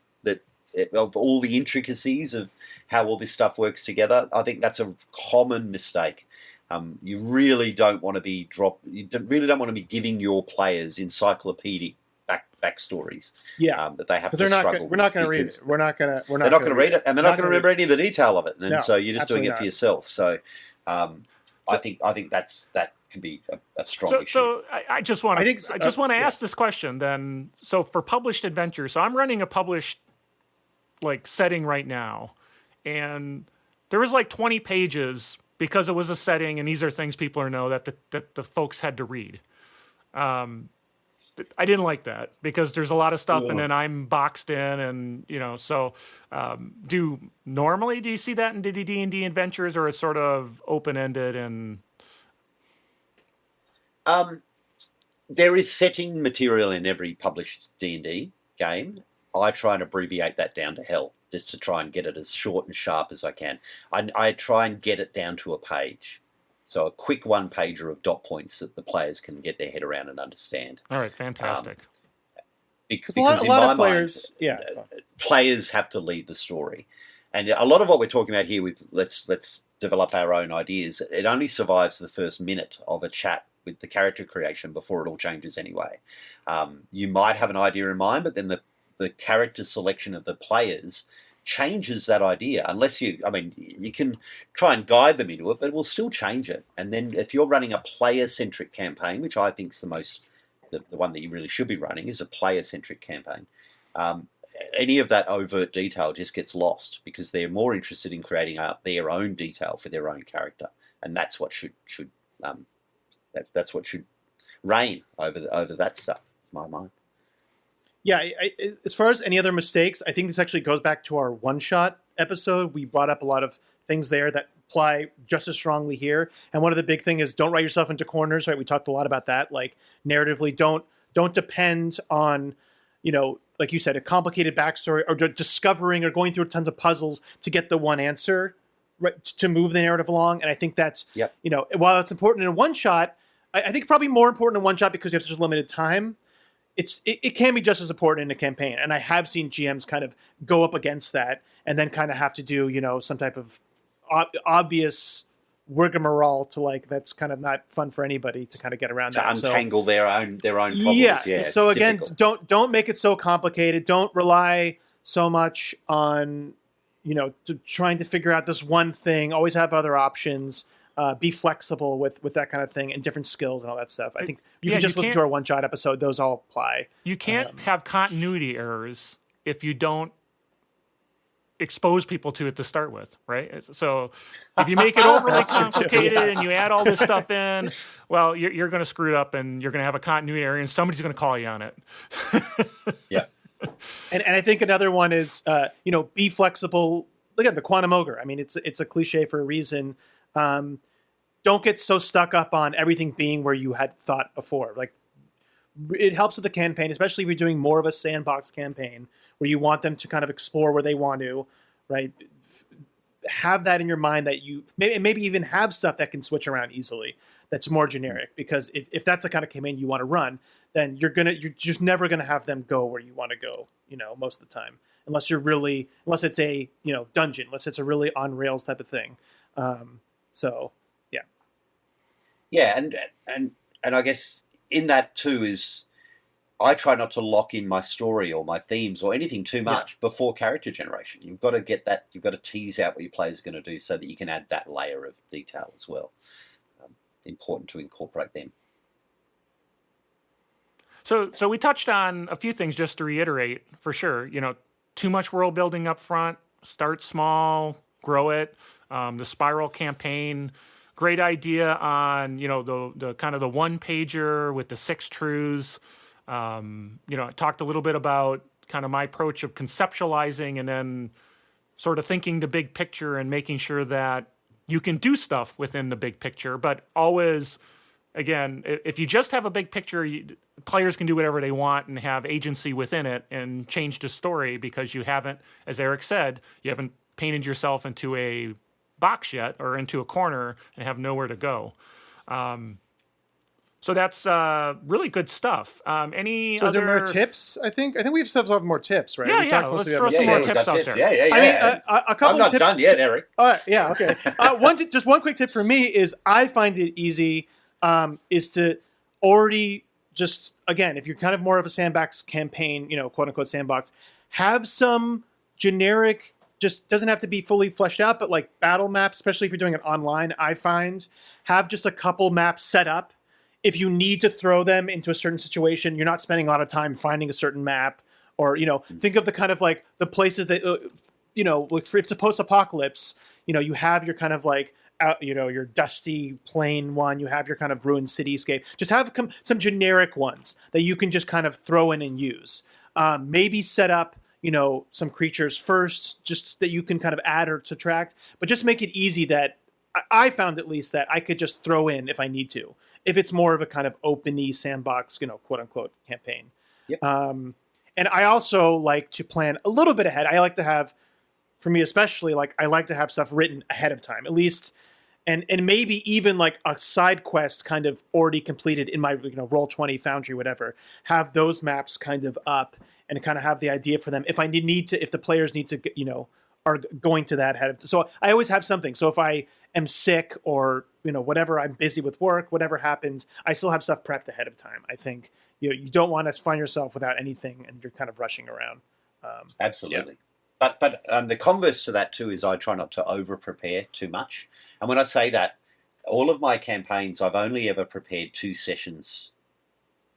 of all the intricacies of how all this stuff works together. I think that's a common mistake. You really don't want to be giving your players encyclopedic backstories. That they have to struggle. We're not going to read it. They're not going to read it, and they're not going to remember any of the detail of it. And so you're just doing it for yourself. So, I think that can be a strong issue. So I just want to ask this question then. So for published adventures, so I'm running a published setting right now, and there was 20 pages because it was a setting, and these are things people know that the folks had to read. I didn't like that because there's a lot of stuff, and then I'm boxed in, and So, do you see that in D&D adventures, or is sort of open ended and? There is setting material in every published D&D game. I try and abbreviate that down to hell, just to try and get it as short and sharp as I can. I try and get it down to a page. So a quick one-pager of dot points that the players can get their head around and understand. All right, fantastic. Because in my mind, players have to lead the story. And a lot of what we're talking about here with let's develop our own ideas, it only survives the first minute of a chat with the character creation before it all changes anyway. You might have an idea in mind, but then the character selection of the players changes that idea, unless you can try and guide them into it, but it will still change it. And then if you're running a player-centric campaign, which I think is the one that you really should be running, is a player-centric campaign, any of that overt detail just gets lost because they're more interested in creating out their own detail for their own character, and that's what should reign over that stuff, in my mind. Yeah, as far as any other mistakes, I think this actually goes back to our one-shot episode. We brought up a lot of things there that apply just as strongly here. And one of the big thing is don't write yourself into corners, right? We talked a lot about that. Like narratively, don't depend on, like you said, a complicated backstory or discovering or going through tons of puzzles to get the one answer, right, to move the narrative along. And I think that's, while it's important in a one-shot, I think probably more important in one shot because you have such a limited time. It can be just as important in a campaign, and I have seen GMs kind of go up against that and then kind of have to do some type of obvious rigmarole to that's kind of not fun for anybody to kind of get around to that. Untangle their own problems. Yeah. So again, don't make it so complicated. Don't rely so much on trying to figure out this one thing. Always have other options. Be flexible with that kind of thing and different skills and all that stuff. I think you can just listen to our one-shot episode. Those all apply. You can't have continuity errors if you don't expose people to it to start with, right? So if you make it overly complicated and you add all this stuff in, well, you're going to screw it up and you're going to have a continuity error and somebody's going to call you on it. Yeah. And I think another one is, be flexible. Look at the quantum ogre. I mean, it's a cliche for a reason. Don't get so stuck up on everything being where you had thought before. Like, it helps with the campaign, especially if you're doing more of a sandbox campaign where you want them to kind of explore where they want to, right? Have that in your mind that you maybe even have stuff that can switch around easily. That's more generic, because if that's the kind of campaign you want to run, then you're just never gonna have them go where you want to go, most of the time. unless it's a dungeon, unless it's a really on rails type of thing. So yeah. Yeah, and I guess in that too is I try not to lock in my story or my themes or anything too much before character generation. You've got to get that. You've got to tease out what your players are going to do so that you can add that layer of detail as well. Important to incorporate them. So we touched on a few things just to reiterate for sure. Too much world building up front. Start small, grow it. The spiral campaign. Great idea on the kind of the one pager with the 6 truths. I talked a little bit about kind of my approach of conceptualizing and then sort of thinking the big picture and making sure that you can do stuff within the big picture, but always, again, if you just have a big picture, players can do whatever they want and have agency within it and change the story because you haven't, as Eric said, you haven't painted yourself into a box yet or into a corner and have nowhere to go. So that's really good stuff. Any so other... are there more tips? I think we still have more tips, right? Yeah. Let's throw some more tips out there. Yeah. I mean, a couple I'm of tips. not done yet, Eric. All right. Yeah. Okay. Just one quick tip for me is I find it easy is to already just, again, if you're kind of more of a sandbox campaign, quote unquote sandbox, have some generic, just doesn't have to be fully fleshed out, but like battle maps, especially if you're doing it online, I find have just a couple maps set up. If you need to throw them into a certain situation, you're not spending a lot of time finding a certain map, or think of the kind of like the places that like if it's a post-apocalypse, you have your kind of like your dusty plain one, you have your kind of ruined cityscape. Just have some generic ones that you can just kind of throw in and use. Maybe set up some creatures first, just that you can kind of add or subtract, but just make it easy that I found at least that I could just throw in if I need to. If it's more of a kind of open-y sandbox, quote unquote campaign. Yep. And I also like to plan a little bit ahead. I like to have, for me especially, like I like to have stuff written ahead of time, at least, and maybe even like a side quest kind of already completed in my Roll20, Foundry, whatever. Have those maps kind of up and kind of have the idea for them if I need to, if the players need to, are going to that ahead of. So I always have something. So if I am sick or whatever, I'm busy with work, whatever happens, I still have stuff prepped ahead of time. I think you don't want to find yourself without anything and you're kind of rushing around. Absolutely. Yeah. But the converse to that too is I try not to over prepare too much. And when I say that, all of my campaigns, I've only ever prepared 2 sessions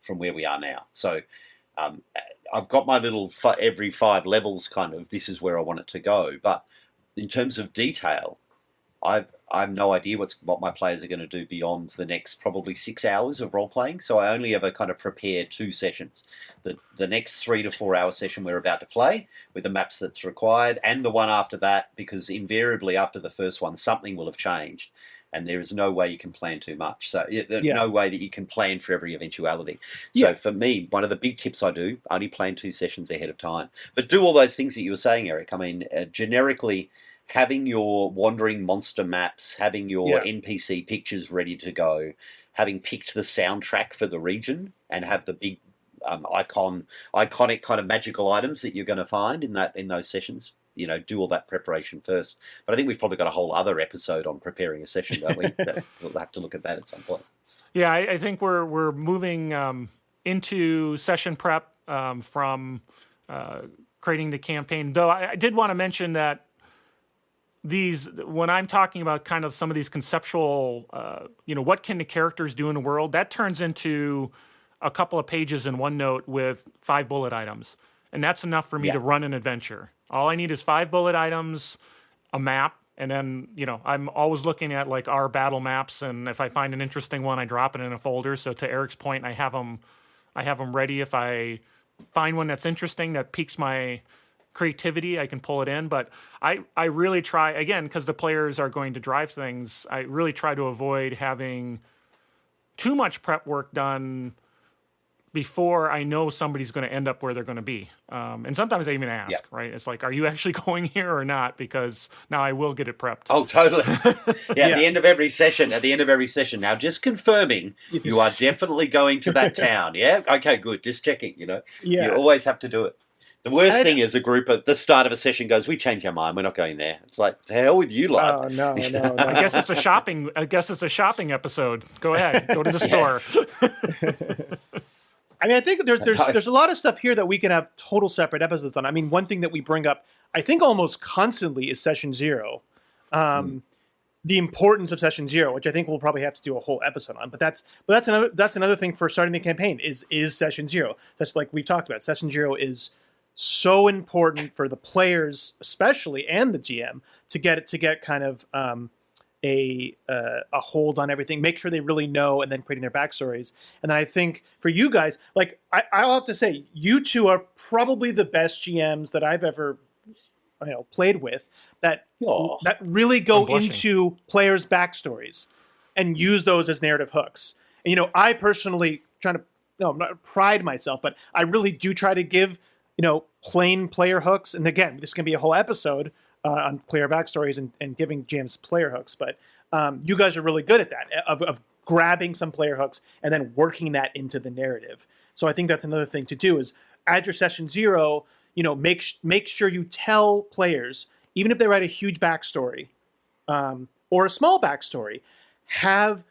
from where we are now. So I've got my little every 5 levels kind of, this is where I want it to go. But in terms of detail, I have no idea what my players are going to do beyond the next probably 6 hours of role playing. So I only ever kind of prepare 2 sessions. The next 3 to 4 hour session we're about to play with the maps that's required, and the one after that, because invariably after the first one something will have changed, and there is no way you can plan too much. So there's no way that you can plan for every eventuality. So for me, one of the big tips I do, only plan 2 sessions ahead of time. But do all those things that you were saying, Eric. I mean, generically, having your wandering monster maps, having your NPC pictures ready to go, having picked the soundtrack for the region, and have the big iconic kind of magical items that you're going to find in those sessions. Do all that preparation first. But I think we've probably got a whole other episode on preparing a session, don't we? We'll have to look at that at some point. Yeah, I think we're moving into session prep from creating the campaign. Though I did want to mention that when I'm talking about kind of some of these conceptual, what can the characters do in the world, that turns into a couple of pages in OneNote with 5 bullet items. And that's enough for me to run an adventure. All I need is 5 bullet items, a map, and then, I'm always looking at like our battle maps. And if I find an interesting one, I drop it in a folder. So to Eric's point, I have them ready. If I find one that's interesting, that piques my creativity, I can pull it in. But I really try, again, because the players are going to drive things, I really try to avoid having too much prep work done before I know somebody's going to end up where they're going to be. And sometimes I even ask, right? It's like, are you actually going here or not? Because now I will get it prepped. Oh, totally. At the end of every session. Now, just confirming you are definitely going to that town. Yeah? Okay, good. Just checking, You always have to do it. The worst thing is a group at the start of a session goes, "We change our mind. We're not going there." It's like, to hell with you, lad. Oh no. I guess it's a shopping. I guess it's a shopping episode. Go ahead. Go to the store. I mean, I think there's a lot of stuff here that we can have total separate episodes on. I mean, one thing that we bring up, I think almost constantly, is Session Zero. The importance of Session Zero, which I think we'll probably have to do a whole episode on. But that's another thing for starting the campaign is Session Zero. That's like we've talked about. Session Zero is so important for the players, especially, and the GM to get kind of a hold on everything. Make sure they really know, and then creating their backstories. And then I think for you guys, like I'll have to say, you two are probably the best GMs that I've ever played with. That really go into players' backstories and use those as narrative hooks. And, I personally not pride myself, but I really do try to give, plain player hooks. And again, this can be a whole episode on player backstories and giving GMs player hooks. But you guys are really good at that, of grabbing some player hooks and then working that into the narrative. So I think that's another thing to do is at your Session Zero, make sure you tell players, even if they write a huge backstory or a small backstory, have,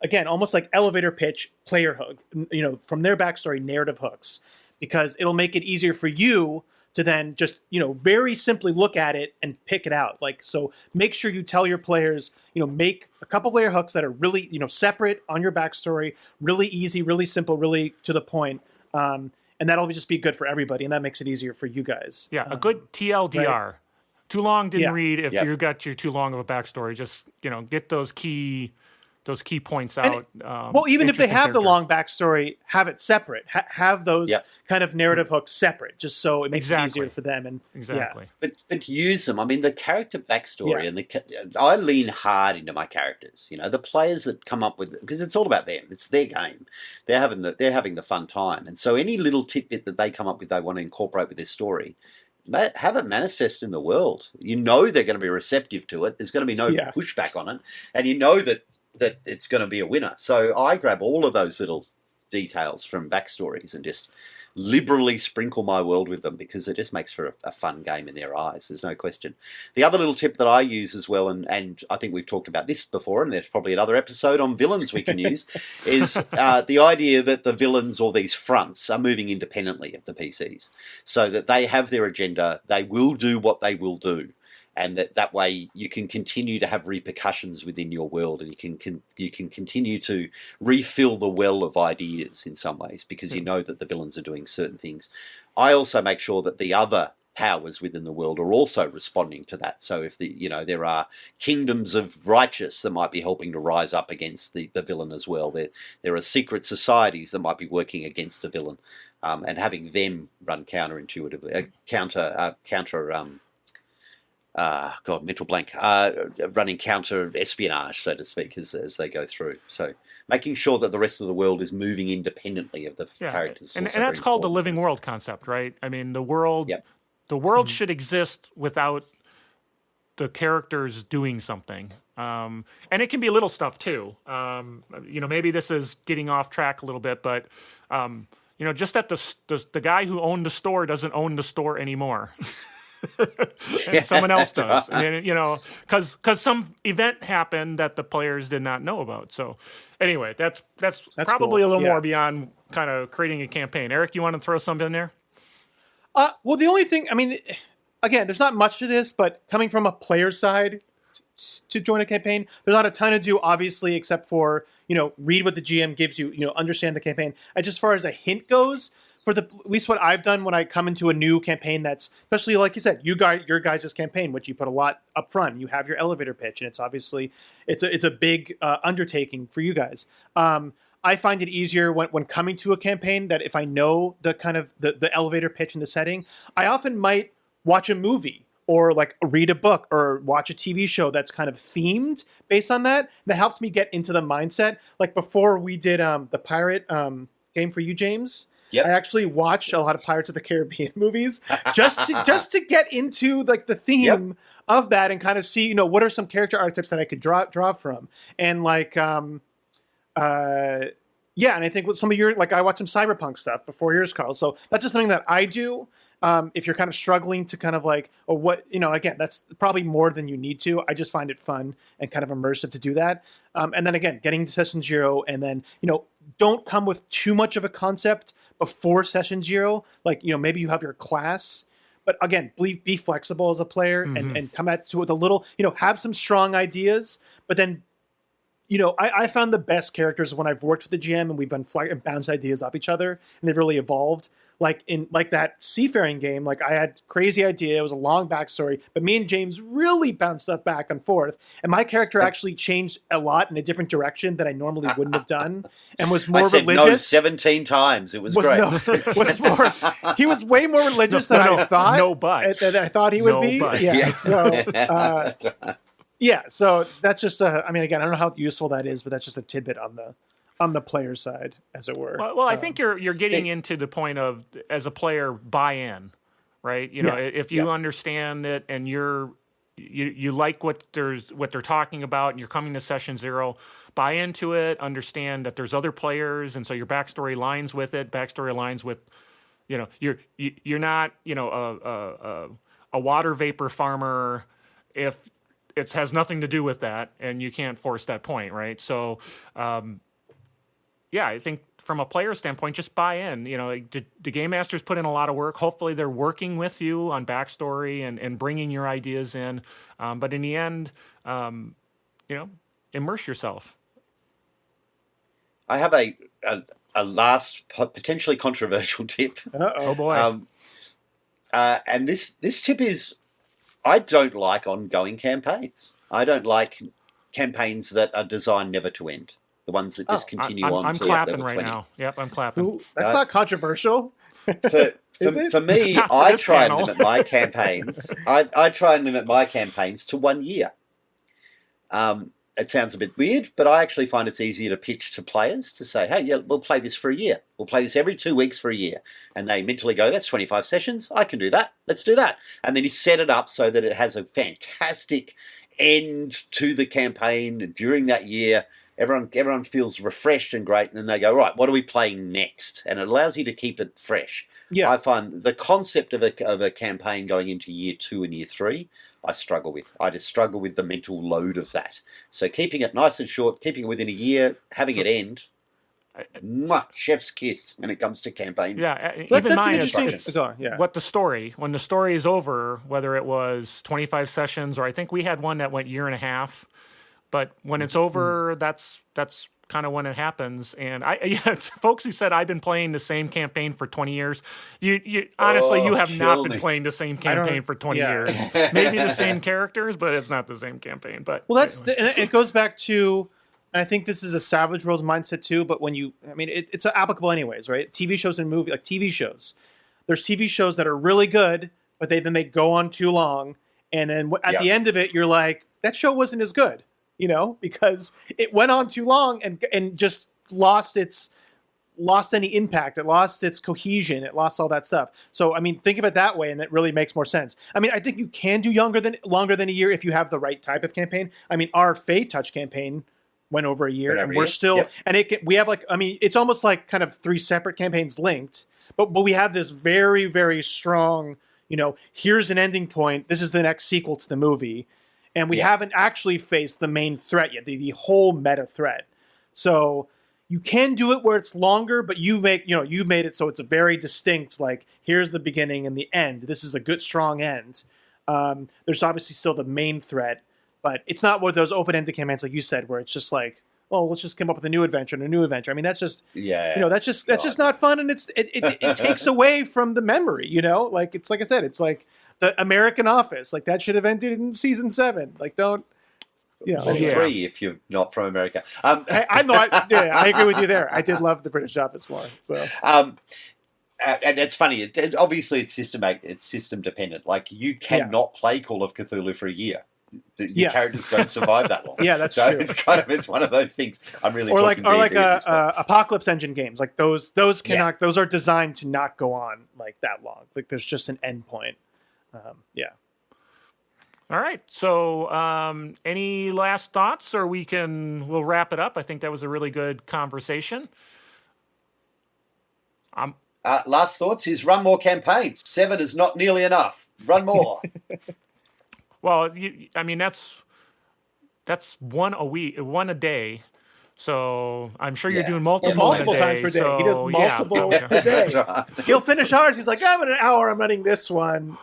again, almost like elevator pitch player hook, from their backstory, narrative hooks, because it'll make it easier for you to then just, very simply look at it and pick it out. Like, so make sure you tell your players, make a couple player hooks that are really, separate on your backstory, really easy, really simple, really to the point. And that'll just be good for everybody. And that makes it easier for you guys. Yeah. A good TLDR. Right? Too long didn't read. If Yep. you got your too long of a backstory, just get those key points out. Well, even if they have the long backstory, have it separate. Have those kind of narrative hooks separate, just so it makes it easier for them. And exactly. But use them. I mean, the character backstory and I lean hard into my characters. The players that come up with, because it's all about them. It's their game. They're having the fun time, and so any little tidbit that they come up with, they want to incorporate with their story. Have it manifest in the world. They're going to be receptive to it. There's going to be no pushback on it, and that it's going to be a winner. So I grab all of those little details from backstories and just liberally sprinkle my world with them, because it just makes for a fun game in their eyes. There's no question. The other little tip that I use as well, and I think we've talked about this before, and there's probably another episode on villains we can use, is the idea that the villains or these fronts are moving independently of the PCs, so that they have their agenda, they will do what they will do. And that way you can continue to have repercussions within your world, and you can continue to refill the well of ideas in some ways, because you know that the villains are doing certain things. I also make sure that the other powers within the world are also responding to that. So if there are kingdoms of righteous that might be helping to rise up against the villain as well. There are secret societies that might be working against the villain, and having them run counterintuitively, mental blank, running counter espionage, so to speak, as they go through. So making sure that the rest of the world is moving independently of the characters. And that's called the living world concept, right? I mean, the world should exist without the characters doing something. And it can be little stuff too. Maybe this is getting off track a little bit, but just that the guy who owned the store doesn't own the store anymore. And someone else does, and because some event happened that the players did not know about. So anyway, that's probably cool. A little more beyond kind of creating a campaign. Eric, you want to throw something in there? Well, the only thing, I mean, again, there's not much to this, but coming from a player's side to join a campaign, there's not a ton to do, obviously, except for read what the GM gives you, understand the campaign. And just as far as a hint goes, for at least what I've done when I come into a new campaign, that's especially like you said, your guys' campaign, which you put a lot up front. You have your elevator pitch, and it's obviously it's a big undertaking for you guys. I find it easier when coming to a campaign that if I know the kind of the elevator pitch and the setting, I often might watch a movie or like read a book or watch a TV show that's kind of themed based on that. That helps me get into the mindset. Like before we did the pirate game for you, James. Yep. I actually watched a lot of Pirates of the Caribbean movies just to get into like the theme of that and kind of see, what are some character archetypes that I could draw from. And like, and I think with some of your, like I watched some cyberpunk stuff before yours, Carl. So that's just something that I do. If you're kind of struggling to kind of like, or what, again, that's probably more than you need to. I just find it fun and kind of immersive to do that. And then again, getting to session 0, and then, don't come with too much of a concept before session 0. Like, maybe you have your class, but again, be flexible as a player and come at it with a little, have some strong ideas, but then, I found the best characters when I've worked with the GM and we've been bounced ideas off each other, and they've really evolved. Like in that seafaring game, like I had crazy idea. It was a long backstory, but me and James really bounced stuff back and forth. And my character actually changed a lot in a different direction that I normally wouldn't have done, and was more I said religious. no 17 times. It was great. He was way more religious than I thought. No buts. Than I thought he would No be. buts. Yeah. Yes. So. That's right. Yeah. So that's just again, I don't know how useful that is, but that's just a tidbit on the player side, as it were. Well, I think you're getting into the point of, as a player, buy-in, right? If you understand it and you like what they're talking about, and you're coming to session 0, buy into it, understand that there's other players, and so your backstory aligns with it. Backstory aligns with, you're not, a water vapor farmer if it has nothing to do with that, and you can't force that point, right? So. Yeah, I think from a player standpoint, just buy in. The game masters put in a lot of work. Hopefully, they're working with you on backstory and bringing your ideas in. But in the end, immerse yourself. I have a last potentially controversial tip. Oh boy! And this tip is, I don't like ongoing campaigns. I don't like campaigns that are designed never to end. The ones that just continue on. I'm to clapping level right 20. now. Yep, I'm clapping. Ooh, that's not controversial. For me, Not for I this try panel. and limit my campaigns. I try and limit my campaigns to 1 year. It sounds a bit weird, but I actually find it's easier to pitch to players to say, hey, yeah, we'll play this for a year. We'll play this every 2 weeks for a year. And they mentally go, that's 25 sessions. I can do that. Let's do that. And then you set it up so that it has a fantastic end to the campaign during that year. Everyone feels refreshed and great, and then they go, right, what are we playing next? And it allows you to keep it fresh. Yeah. I find the concept of a campaign going into year 2 and year 3, I struggle with. I just struggle with the mental load of that. So keeping it nice and short, keeping it within a year, having it end, chef's kiss when it comes to campaign. Yeah, That's even an mine interesting. is Go on, yeah. when the story is over, whether it was 25 sessions or I think we had one that went year and a half. But when it's over, that's kind of when it happens. And it's folks who said I've been playing the same campaign for 20 years. You honestly, you have not been playing the same campaign for 20 years. Maybe the same characters, but it's not the same campaign. But Well, and it goes back to, and I think this is a Savage Worlds mindset too. But it's applicable anyways, right? TV shows and movies, like TV shows. There's TV shows that are really good, but they go on too long, and then at the end of it, you're like, that show wasn't as good. Because it went on too long and just lost any impact. It lost its cohesion. It lost all that stuff. So, think of it that way, and it really makes more sense. I think you can do longer than a year if you have the right type of campaign. Our Fey Touch campaign went over a year, and we're still, and we have it's almost like kind of 3 separate campaigns linked, but we have this very, very strong, here's an ending point. This is the next sequel to the movie. And we haven't actually faced the main threat yet, the whole meta threat. So you can do it where it's longer, but you made it so it's a very distinct, like, here's the beginning and the end. This is a good, strong end. There's obviously still the main threat, but it's not one of those open-ended campaigns, like you said, where it's just like, oh, let's just come up with a new adventure and a new adventure. That's just, that's just not fun, and it takes away from the memory, Like, like I said, it's like the American Office, like that should have ended in season 7. Like, don't, 3 if you're not from America. I agree with you there. I did love the British Office more. So, and it's funny. Obviously, it's system dependent. Like, you cannot play Call of Cthulhu for a year. Your characters don't survive that long. Yeah, that's so true. It's one of those things. I'm really or talking like deeply at this point. Apocalypse Engine games. Like those cannot. Those are designed to not go on like that long. Like, there's just an end point. All right. So, any last thoughts, or we'll wrap it up. I think that was a really good conversation. Last thoughts is run more campaigns. 7 is not nearly enough. Run more. Well, I mean, that's one a week, one a day. So I'm sure you're Yeah. doing multiple, multiple in a day, times per day. So, He does yeah. multiple Yeah. per day. That's right. He'll finish ours. He's like, I'm in an hour. I'm running this one.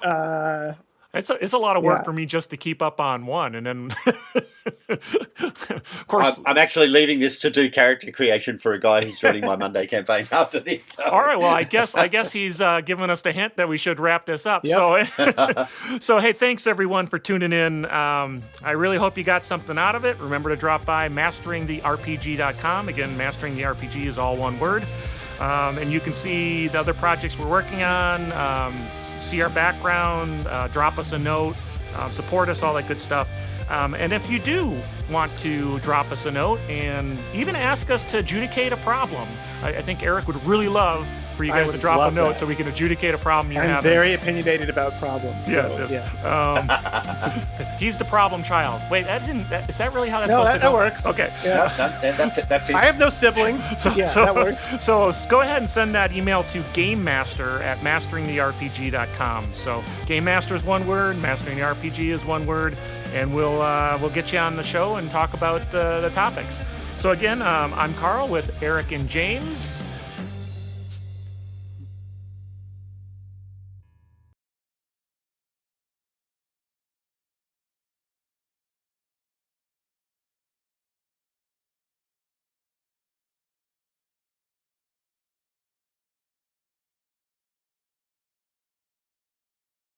It's a lot of work Yeah. for me just to keep up on one, and then of course. I'm actually leaving this to do character creation for a guy who's joining my Monday campaign after this. So. All right. Well, I guess he's giving us the hint that we should wrap this up. Yep. So hey, thanks everyone for tuning in. I really hope you got something out of it. Remember to drop by masteringtherepg.com. Again, mastering the RPG is all one word. And you can see the other projects we're working on, see our background, drop us a note, support us, all that good stuff. And if you do want to drop us a note and even ask us to adjudicate a problem, I think Eric would really love for you I guys to would drop a love note that. so we can adjudicate a problem you're I'm having. very opinionated about problems. So, Yes. yeah. He's the problem child. Wait, is that really how that's No, supposed to that go? works. Okay. Yeah. That fits. I have no siblings. That works. So go ahead and send that email to gamemaster@masteringtherepg.com. So Game Master is one word, Mastering the RPG is one word, and we'll get you on the show and talk about the topics. So again, I'm Carl with Eric and James.